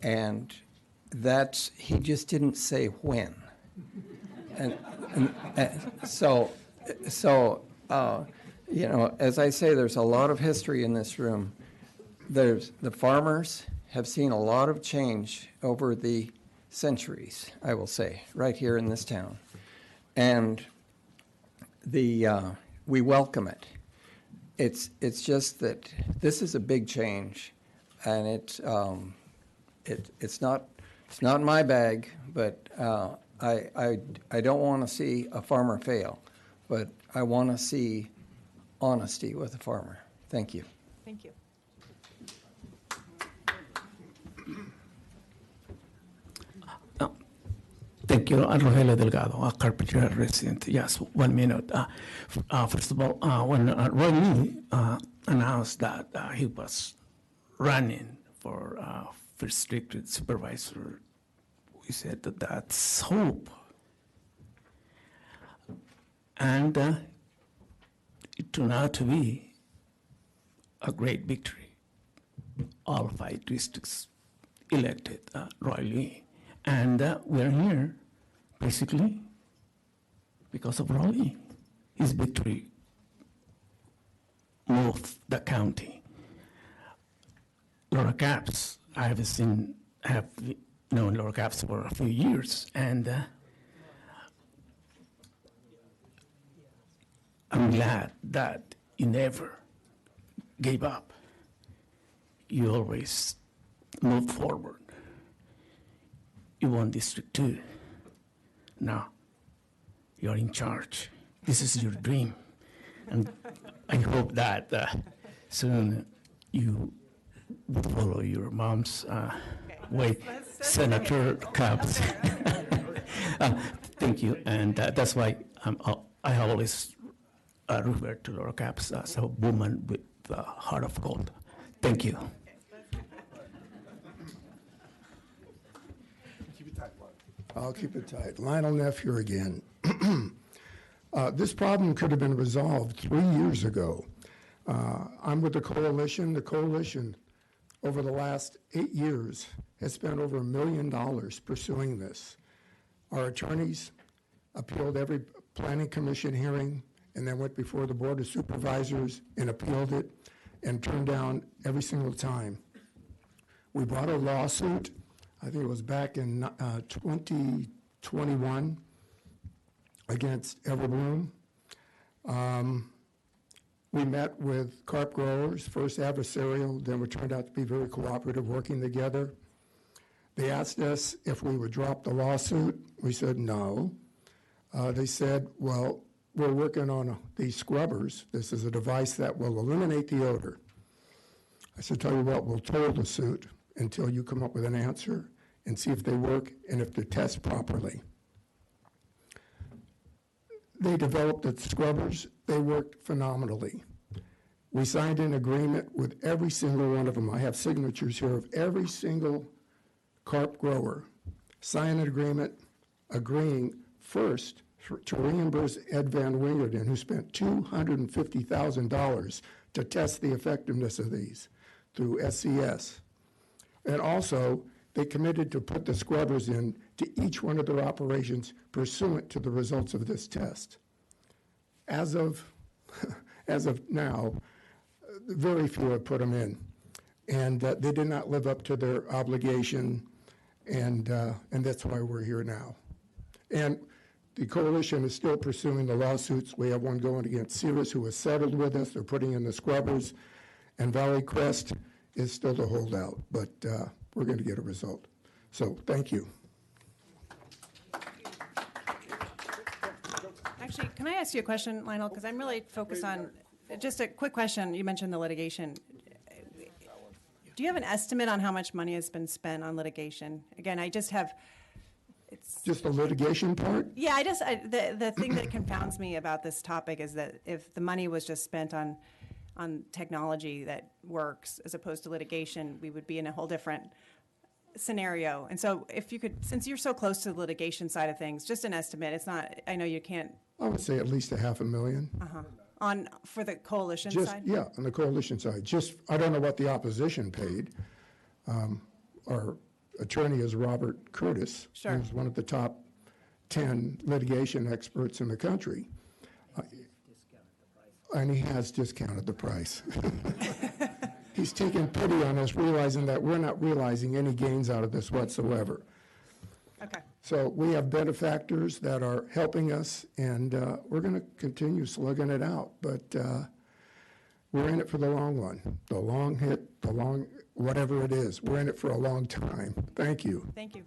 and he just didn't say when. And so as I say, there's a lot of history in this room. The farmers have seen a lot of change over the centuries, I will say, right here in this town. And we welcome it. It's just that this is a big change, and it's not my bag, but I don't want to see a farmer fail, but I want to see honesty with a farmer. Thank you. Thank you. Thank you, Rogelio Delgado, a Carpinteria resident. Yes, 1 minute. First of all, when Roy Lee announced that he was running for first district supervisor, we said that that's hope. And it turned out to be a great victory. All 5 districts elected Roy Lee. And we're here basically because of Roy Lee. His victory moved the county. Laura Capps, I have known Laura Capps for a few years, and I'm glad that you never gave up. You always moved forward. You won District 2. Now, you're in charge. This is your dream. And I hope that soon you would follow your mom's way, Senator Capps. Thank you. And that's why I always refer to Laura Capps as a woman with a heart of gold. Thank you. I'll keep it tight. Lionel Neff here again. This problem could have been resolved 3 years ago. I'm with the coalition. The coalition, over the last 8 years, has spent over $1 million pursuing this. Our attorneys appealed every planning commission hearing and then went before the Board of Supervisors and appealed it and turned down every single time. We brought a lawsuit, I think it was back in 2021, against Everbloom. We met with carp growers, first adversarial, then we turned out to be very cooperative, working together. They asked us if we would drop the lawsuit. We said no. They said, well, we're working on these scrubbers. This is a device that will eliminate the odor. I said, tell you what, we'll toll the suit until you come up with an answer and see if they work and if they test properly. They developed the scrubbers. They worked phenomenally. We signed an agreement with every single one of them. I have signatures here of every single carp grower. Sign an agreement agreeing first to reimburse Ed Van Wingerden, who spent $250,000 to test the effectiveness of these through SCS. And also, they committed to put the scrubbers in to each one of their operations pursuant to the results of this test. As of now, very few have put them in, and they did not live up to their obligation, and that's why we're here now. And the coalition is still pursuing the lawsuits. We have one going against Cirrus, who has settled with us. They're putting in the scrubbers, and Valley Crest is still the holdout, but we're going to get a result. So thank you. Actually, can I ask you a question, Lionel? Because I'm really focused on, just a quick question. You mentioned the litigation. Do you have an estimate on how much money has been spent on litigation? Again, I just have, it's... Just the litigation part? Yeah, the thing that confounds me about this topic is that if the money was just spent on technology that works as opposed to litigation, we would be in a whole different scenario. And so if you could, since you're so close to the litigation side of things, just an estimate. It's not, I know you can't. I would say at least $500,000. For the coalition side? Yeah, on the coalition side. Just, I don't know what the opposition paid. Our attorney is Robert Curtis, sure, who's one of the top 10 litigation experts in the country. And he has discounted the price. He's taken pity on us, realizing that we're not realizing any gains out of this whatsoever. Okay. So we have benefactors that are helping us, and we're going to continue slugging it out. But we're in it for the long run, the long hit, the long, whatever it is. We're in it for a long time. Thank you. Thank you.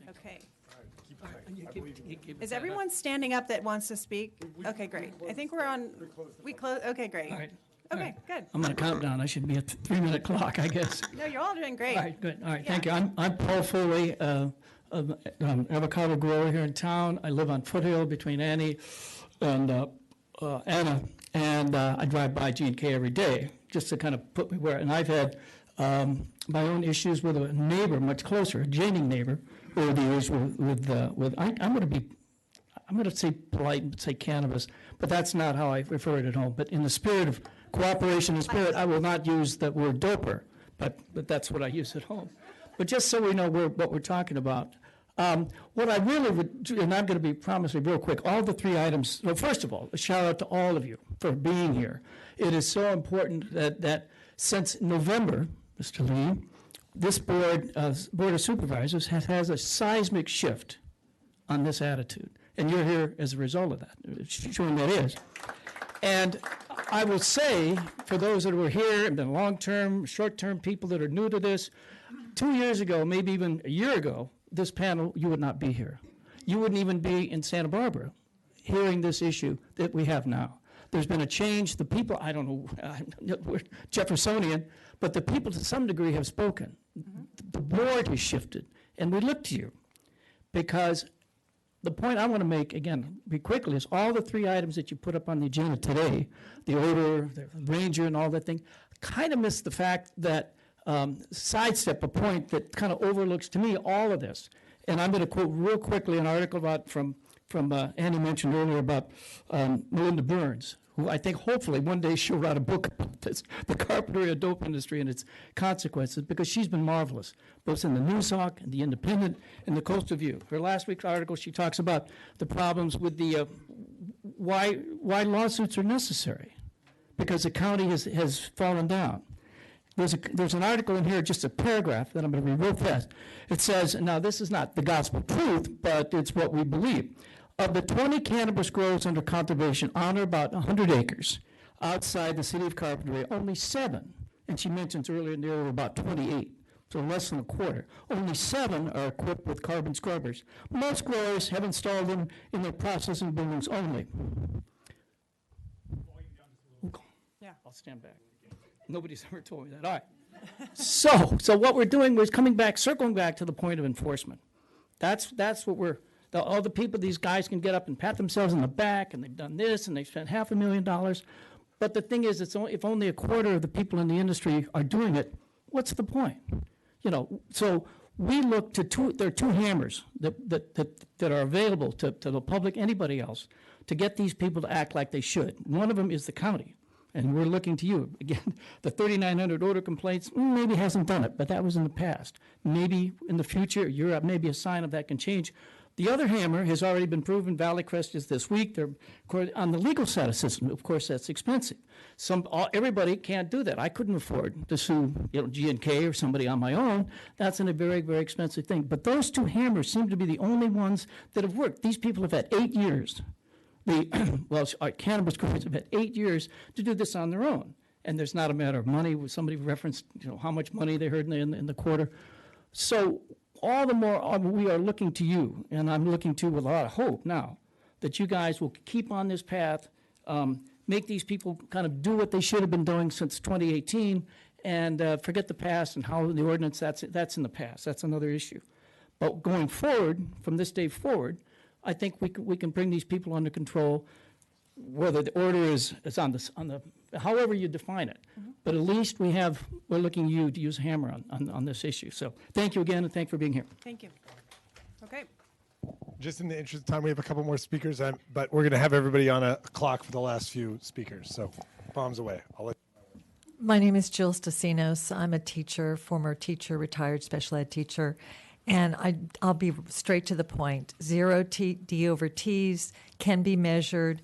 Okay. Is everyone standing up that wants to speak? Okay, great. I think we're on, we close, okay, great. All right. Okay, good. I'm on a countdown. I should be at the 3-minute clock, I guess. No, you're all doing great. All right, good. All right, thank you. I'm Paul Foley, avocado grower here in town. I live on Foothill between Annie and Anna, and I drive by G&K every day just to kind of put me where. And I've had my own issues with a neighbor much closer, a adjoining neighbor, over the years with I'm going to say polite and say cannabis, but that's not how I refer it at home. But in the spirit of cooperation and spirit, I will not use the word doper, but that's what I use at home. But just so we know what we're talking about, what I really would do, and I'm going to be promising real quick, all the 3 items. Well, first of all, a shout out to all of you for being here. It is so important that since November, Mr. Lee, this board of Supervisors has a seismic shift on this attitude. And you're here as a result of that, showing that is. And I will say, for those that were here and been long-term, short-term people that are new to this, 2 years ago, maybe even a year ago, this panel, you would not be here. You wouldn't even be in Santa Barbara hearing this issue that we have now. There's been a change. The people, I don't know, we're Jeffersonian, but the people to some degree have spoken. The board has shifted, and we look to you because the point I want to make, again, be quickly, is all the 3 items that you put up on the agenda today, the odor, the ranger, and all that thing, kind of miss the fact that sidestep a point that kind of overlooks, to me, all of this. And I'm going to quote real quickly an article about from Annie mentioned earlier about Melinda Burns, who I think hopefully one day she'll write a book about this, the Carpinteria dope industry and its consequences, because she's been marvelous, both in the Newshawk and the Independent and the Coastal View. Her last week's article, she talks about the problems with the why lawsuits are necessary, because the county has fallen down. There's an article in here, just a paragraph that I'm going to read real fast. It says, now this is not the gospel truth, but it's what we believe. Of the 20 cannabis grows under cultivation on or about 100 acres, outside the city of Carpinteria, only 7, and she mentions earlier there were about 28, so less than a quarter. Only 7 are equipped with carbon scrubbers. Most growers have installed them in their processing buildings only. Yeah. I'll stand back. Nobody's ever told me that. All right. So what we're doing was circling back to the point of enforcement. That's what all the people, these guys can get up and pat themselves on the back, and they've done this, and they've spent $500,000. But the thing is, if only a quarter of the people in the industry are doing it, what's the point? So we look to there are 2 hammers that are available to the public, anybody else, to get these people to act like they should. One of them is the county. And we're looking to you. Again, the 3,900 odor complaints, maybe hasn't done it, but that was in the past. Maybe in the future, maybe a sign of that can change. The other hammer has already been proven. Valley Crest is this week. They're on the legal side of system. Of course, that's expensive. Everybody can't do that. I couldn't afford to sue G&K or somebody on my own. That's a very, very expensive thing. But those 2 hammers seem to be the only ones that have worked. These people have had 8 years. Our cannabis growers have had 8 years to do this on their own, and there's not a matter of money. Somebody referenced, how much money they heard in the quarter. So all the more we are looking to you, and I'm looking to with a lot of hope now that you guys will keep on this path, make these people kind of do what they should have been doing since 2018, and forget the past and how the ordinance that's in the past. That's another issue. But going forward, from this day forward, I think we can bring these people under control, whether the order is on the however you define it. But at least we're looking you to use a hammer on this issue. So thank you again, and thank you for being here. Thank you. Okay. Just in the interest of time, we have a couple more speakers, but we're going to have everybody on a clock for the last few speakers. So bombs away. My name is Jill Stasinos. I'm a teacher, former teacher, retired special ed teacher. And I'll be straight to the point. 0 D over T's can be measured.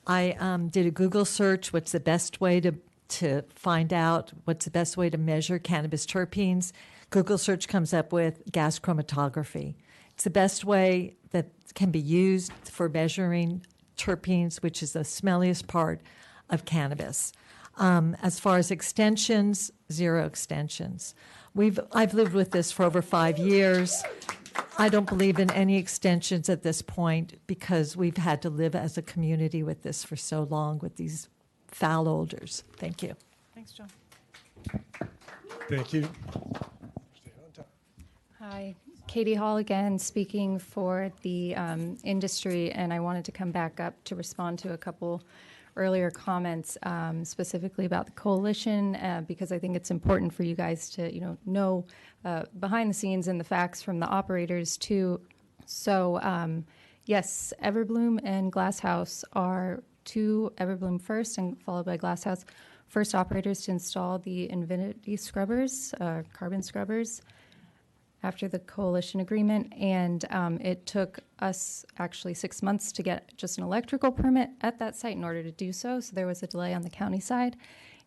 I did a Google search, what's the best way to find out what's the best way to measure cannabis terpenes. Google search comes up with gas chromatography. It's the best way that can be used for measuring terpenes, which is the smelliest part of cannabis. As far as extensions, 0 extensions. I've lived with this for over 5 years. I don't believe in any extensions at this point because we've had to live as a community with this for so long with these foul odors. Thank you. Thanks, John. Thank you. Hi, Katie Hall again, speaking for the industry, and I wanted to come back up to respond to a couple earlier comments, specifically about the coalition, because I think it's important for you guys to, know behind the scenes and the facts from the operators too. So, yes, Everbloom and Glasshouse are 2, Everbloom first and followed by Glasshouse, first operators to install the Infinity scrubbers, carbon scrubbers, after the coalition agreement, and it took us actually 6 months to get just an electrical permit at that site in order to do so, so there was a delay on the county side.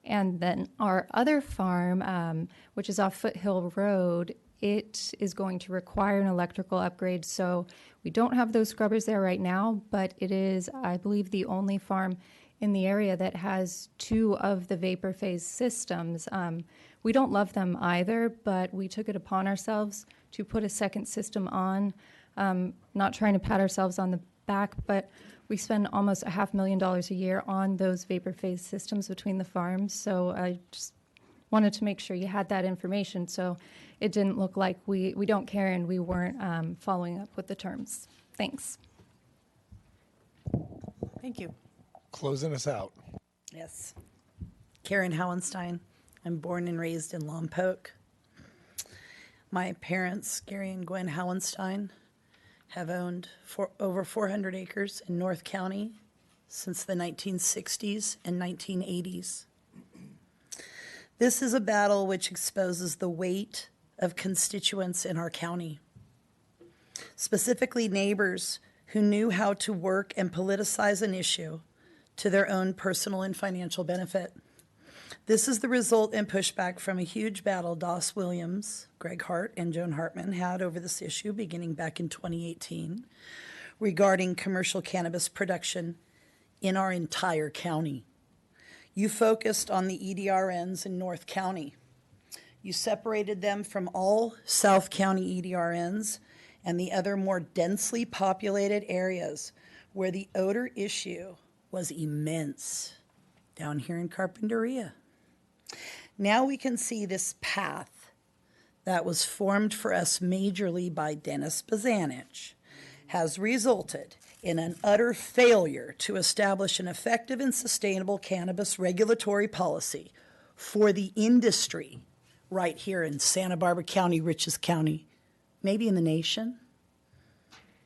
And then our other farm, which is off Foothill Road, it is going to require an electrical upgrade, so we don't have those scrubbers there right now, but it is, I believe, the only farm in the area that has 2 of the vapor phase systems. We don't love them either, but we took it upon ourselves to put a second system on, not trying to pat ourselves on the back, but we spend almost $500,000 a year on those vapor phase systems between the farms. So I just wanted to make sure you had that information so it didn't look like we don't care and we weren't following up with the terms. Thanks. Thank you. Closing us out. Yes. Karen Howenstein. I'm born and raised in Lompoc. My parents, Gary and Gwen Howenstein, have owned over 400 acres in North County since the 1960s and 1980s. This is a battle which exposes the weight of constituents in our county, specifically neighbors who knew how to work and politicize an issue to their own personal and financial benefit. This is the result and pushback from a huge battle Doss Williams, Greg Hart, and Joan Hartman had over this issue beginning back in 2018 regarding commercial cannabis production in our entire county. You focused on the EDRNs in North County. You separated them from all South County EDRNs and the other more densely populated areas where the odor issue was immense, down here in Carpinteria. Now we can see this path that was formed for us majorly by Dennis Bazanich has resulted in an utter failure to establish an effective and sustainable cannabis regulatory policy for the industry right here in Santa Barbara County, richest county, maybe in the nation.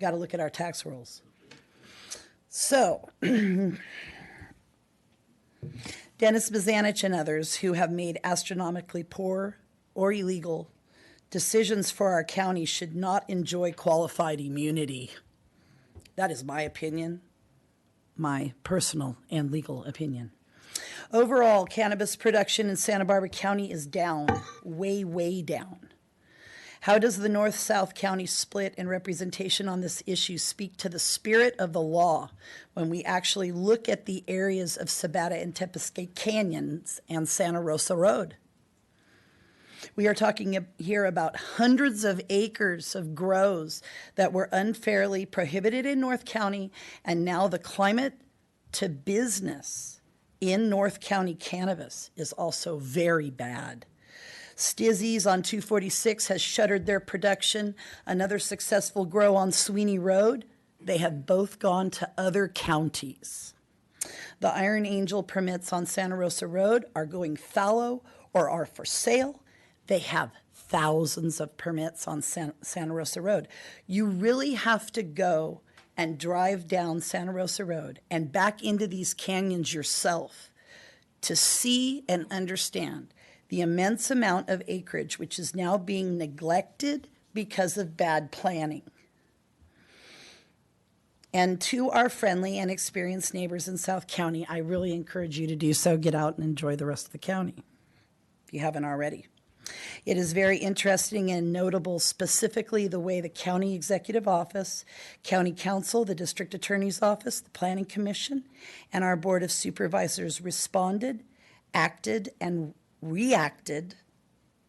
Got to look at our tax rolls. So, Dennis Bazanich and others who have made astronomically poor or illegal decisions for our county should not enjoy qualified immunity. That is my opinion, my personal and legal opinion. Overall, cannabis production in Santa Barbara County is down, way, way down. How does the North-South County split and representation on this issue speak to the spirit of the law when we actually look at the areas of Sabata and Tepesca Canyons and Santa Rosa Road? We are talking here about hundreds of acres of grows that were unfairly prohibited in North County, and now the climate to business in North County cannabis is also very bad. Stizzy's on 246 has shuttered their production. Another successful grow on Sweeney Road. They have both gone to other counties. The Iron Angel permits on Santa Rosa Road are going fallow or are for sale. They have thousands of permits on Santa Rosa Road. You really have to go and drive down Santa Rosa Road and back into these canyons yourself to see and understand the immense amount of acreage which is now being neglected because of bad planning. And to our friendly and experienced neighbors in South County, I really encourage you to do so. Get out and enjoy the rest of the county if you haven't already. It is very interesting and notable, specifically the way the County Executive Office, County Council, the District Attorney's Office, the Planning Commission, and our Board of Supervisors responded, acted, and reacted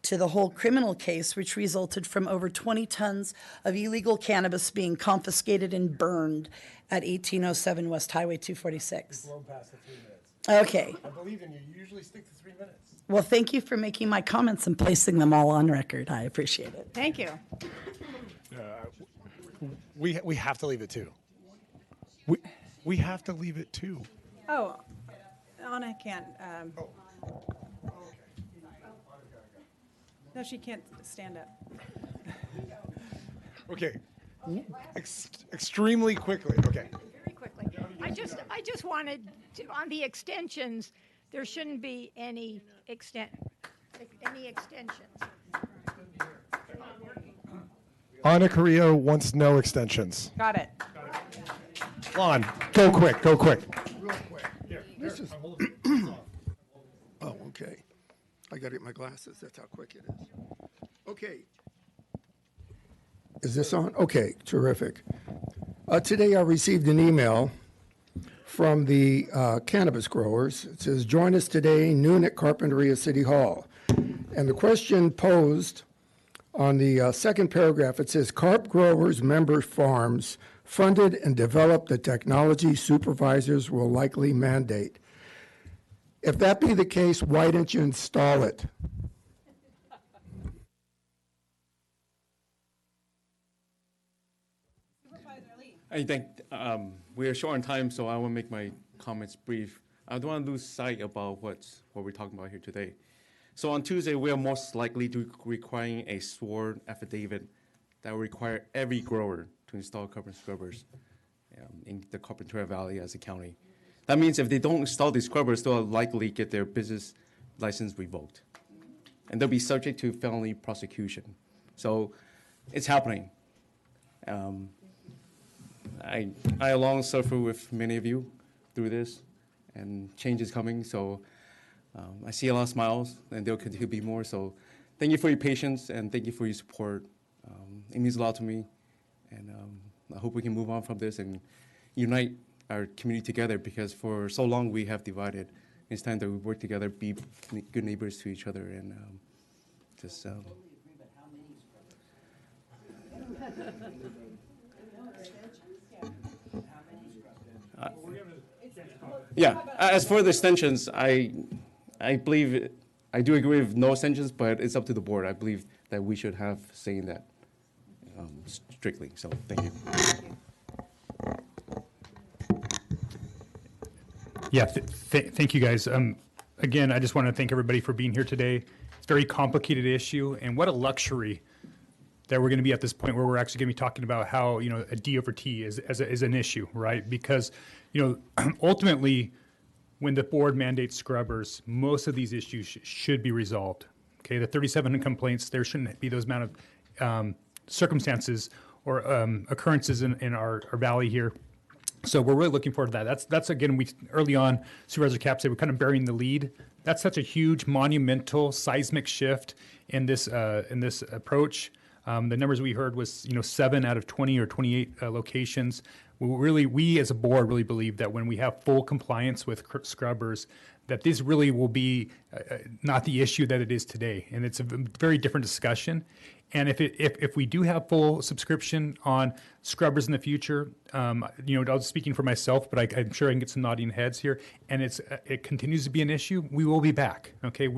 to the whole criminal case, which resulted from over 20 tons of illegal cannabis being confiscated and burned at 1807 West Highway 246. Okay. I believe in you. You usually stick to 3 minutes. Well, thank you for making my comments and placing them all on record. I appreciate it. Thank you. We have to leave it too. We have to leave it too. Oh, Anna can't. No, she can't stand up. Okay. Extremely quickly. Okay. Very quickly. I just wanted to, on the extensions, there shouldn't be any extensions. Anna Carrillo wants no extensions. Got it. Lon, go quick. Go quick. Real quick. This is. Oh, okay. I got to get my glasses. That's how quick it is. Okay. Is this on? Okay, terrific. Today I received an email from the cannabis growers. It says, join us today, noon at Carpinteria City Hall. And the question posed on the second paragraph, it says, carp growers, member farms, funded and developed the technology supervisors will likely mandate. If that be the case, why didn't you install it? I think we are short on time, so I will make my comments brief. I don't want to lose sight about what we're talking about here today. So on Tuesday, we are most likely to requiring a sworn affidavit that will require every grower to install carbon scrubbers in the Carpinteria Valley as a county. That means if they don't install these scrubbers, they'll likely get their business license revoked. And they'll be subject to felony prosecution. So it's happening. I along suffer with many of you through this, and change is coming. So I see a lot of smiles, and there'll continue to be more. So thank you for your patience, and thank you for your support. It means a lot to me, and I hope we can move on from this and unite our community together, because for so long we have divided, It's time that we work together, be good neighbors to each other, and just. Yeah, as for the extensions, I believe, I do agree with no extensions, but it's up to the board. I believe that we should have say in that strictly, so thank you. Yeah, thank you guys. Again, I just want to thank everybody for being here today. It's a very complicated issue, and what a luxury that we're going to be at this point where we're actually going to be talking about how, you know, a D over T is an issue, right? Because, you know, ultimately, when the board mandates scrubbers, most of these issues should be resolved. Okay, the 3,700 complaints, there shouldn't be those amount of circumstances or occurrences in our valley here. So we're really looking forward to that. That's again, we early on, Supervisor Cap said we're kind of burying the lead. That's such a huge, monumental, seismic shift in this approach. The numbers we heard was 7 out of 20 or 28 locations. We as a board really believe that when we have full compliance with scrubbers, that this really will be not the issue that it is today, and it's a very different discussion. And if we do have full subscription on scrubbers in the future, I was speaking for myself, but I'm sure I can get some nodding heads here, and it continues to be an issue, we will be back. Okay,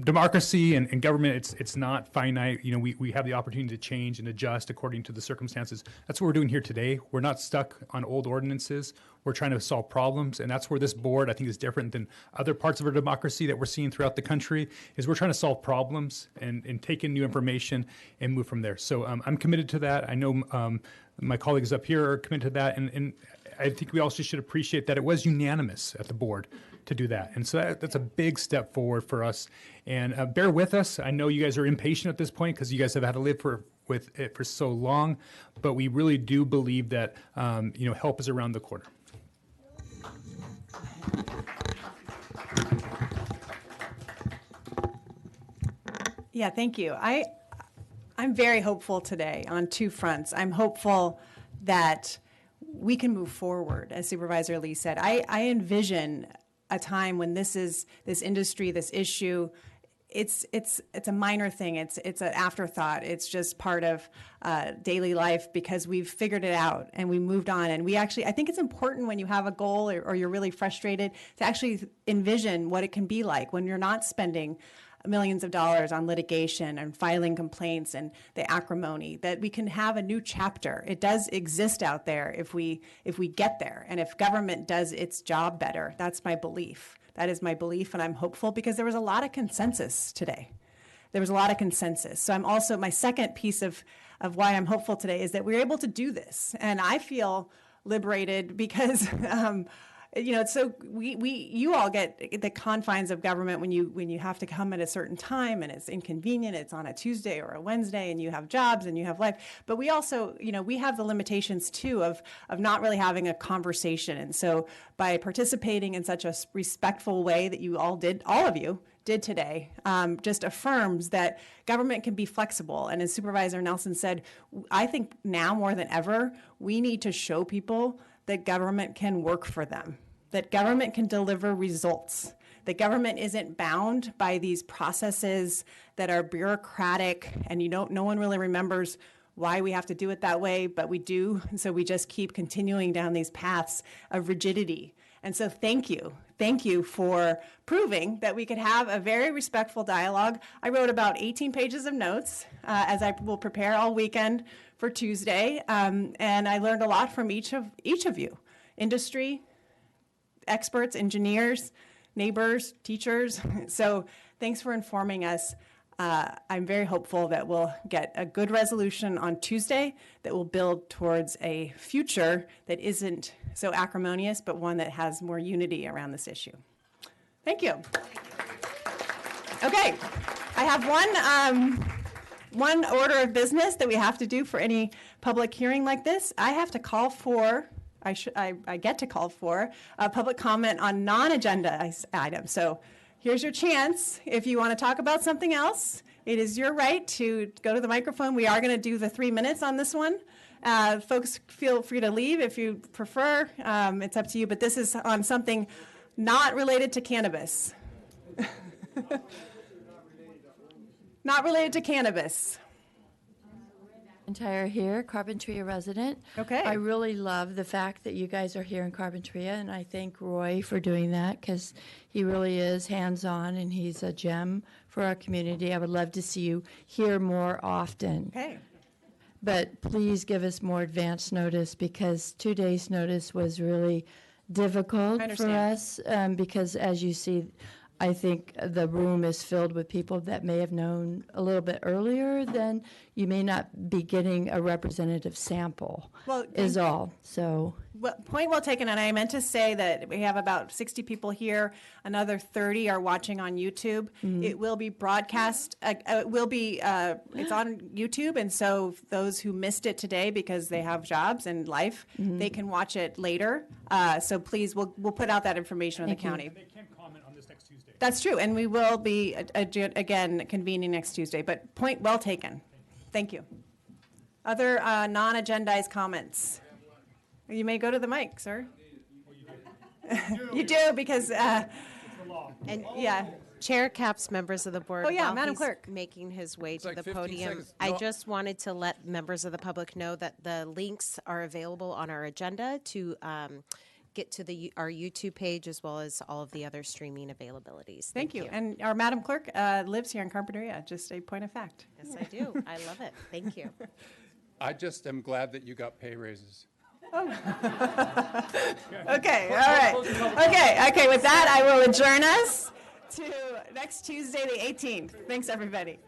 democracy and government, it's not finite. We have the opportunity to change and adjust according to the circumstances. That's what we're doing here today. We're not stuck on old ordinances. We're trying to solve problems, and that's where this board, I think, is different than other parts of our democracy that we're seeing throughout the country, is we're trying to solve problems and take in new information and move from there. So I'm committed to that. I know my colleagues up here are committed to that, and I think we also should appreciate that it was unanimous at the board to do that. And so that's a big step forward for us. And bear with us. I know you guys are impatient at this point because you guys have had to live with it for so long, but we really do believe that help is around the corner. Yeah, thank you. I'm very hopeful today on two fronts. I'm hopeful that we can move forward, as Supervisor Lee said. I envision a time when this industry, this issue, it's a minor thing. It's an afterthought. It's just part of daily life because we've figured it out and we moved on. And I think it's important when you have a goal or you're really frustrated to actually envision what it can be like when you're not spending millions of dollars on litigation and filing complaints and the acrimony, that we can have a new chapter. It does exist out there if we get there, and if government does its job better. That's my belief. That is my belief, and I'm hopeful because there was a lot of consensus today. There was a lot of consensus. So I'm also, my second piece of why I'm hopeful today is that we're able to do this, and I feel liberated because so you all get the confines of government when you have to come at a certain time and it's inconvenient. It's on a Tuesday or a Wednesday, and you have jobs and you have life. But we also, we have the limitations too of not really having a conversation. And so by participating in such a respectful way that all of you did today, just affirms that government can be flexible. And as Supervisor Nelson said, I think now more than ever, we need to show people that government can work for them, that government can deliver results, that government isn't bound by these processes that are bureaucratic and no one really remembers why we have to do it that way, but we do. And so we just keep continuing down these paths of rigidity. And so thank you. Thank you for proving that we could have a very respectful dialogue. I wrote about 18 pages of notes as I will prepare all weekend for Tuesday. And I learned a lot from each of you, industry, experts, engineers, neighbors, teachers. So thanks for informing us. I'm very hopeful that we'll get a good resolution on Tuesday that will build towards a future that isn't so acrimonious, but one that has more unity around this issue. Thank you. Okay, I have one order of business that we have to do for any public hearing like this. I have to call for, I get to call for a public comment on non-agenda items. So here's your chance. If you want to talk about something else, it is your right to go to the microphone. We are going to do the 3 minutes on this one. Folks, feel free to leave if you prefer. It's up to you, but this is on something Not related to cannabis. Not related to cannabis. Entire here, Carpinteria resident. Okay. I really love the fact that you guys are here in Carpinteria, and I thank Roy for doing that because he really is hands-on and he's a gem for our community. I would love to see you here more often. Okay. But please give us more advance notice because 2 days' notice was really difficult I for understand. us because, as you see, I think the room is filled with people that may have known a little bit earlier than you may not be getting a representative sample, Well, is all. So, Well, point well taken, and I meant to say that we have about 60 people here. Another 30 are watching on YouTube. It will be broadcast. It will be. It's on YouTube, and so those who missed it today because they have jobs and life, they can watch it later. So please, we'll put out that information on the county. They can comment on this next Tuesday. That's true, and we will be again convening next Tuesday. But point well taken. Thank you. Other non-agendized comments. You may go to the mic, sir. You do because And yeah. Chair Capps, members of the board. Oh, yeah, while Madam he's Clerk. making his way to like the 15 podium, seconds. I No. just wanted to let members of the public know that the links are available on our agenda to get to our YouTube page as well as all of the other streaming availabilities. Thank you. And our Madam Clerk lives here in Carpinteria. Just a point of fact. Yes, I do. I love it. Thank you. I just am glad that you got pay raises. Okay, all right. Okay, with that, I will adjourn us to next Tuesday, the 18th. Thanks, everybody.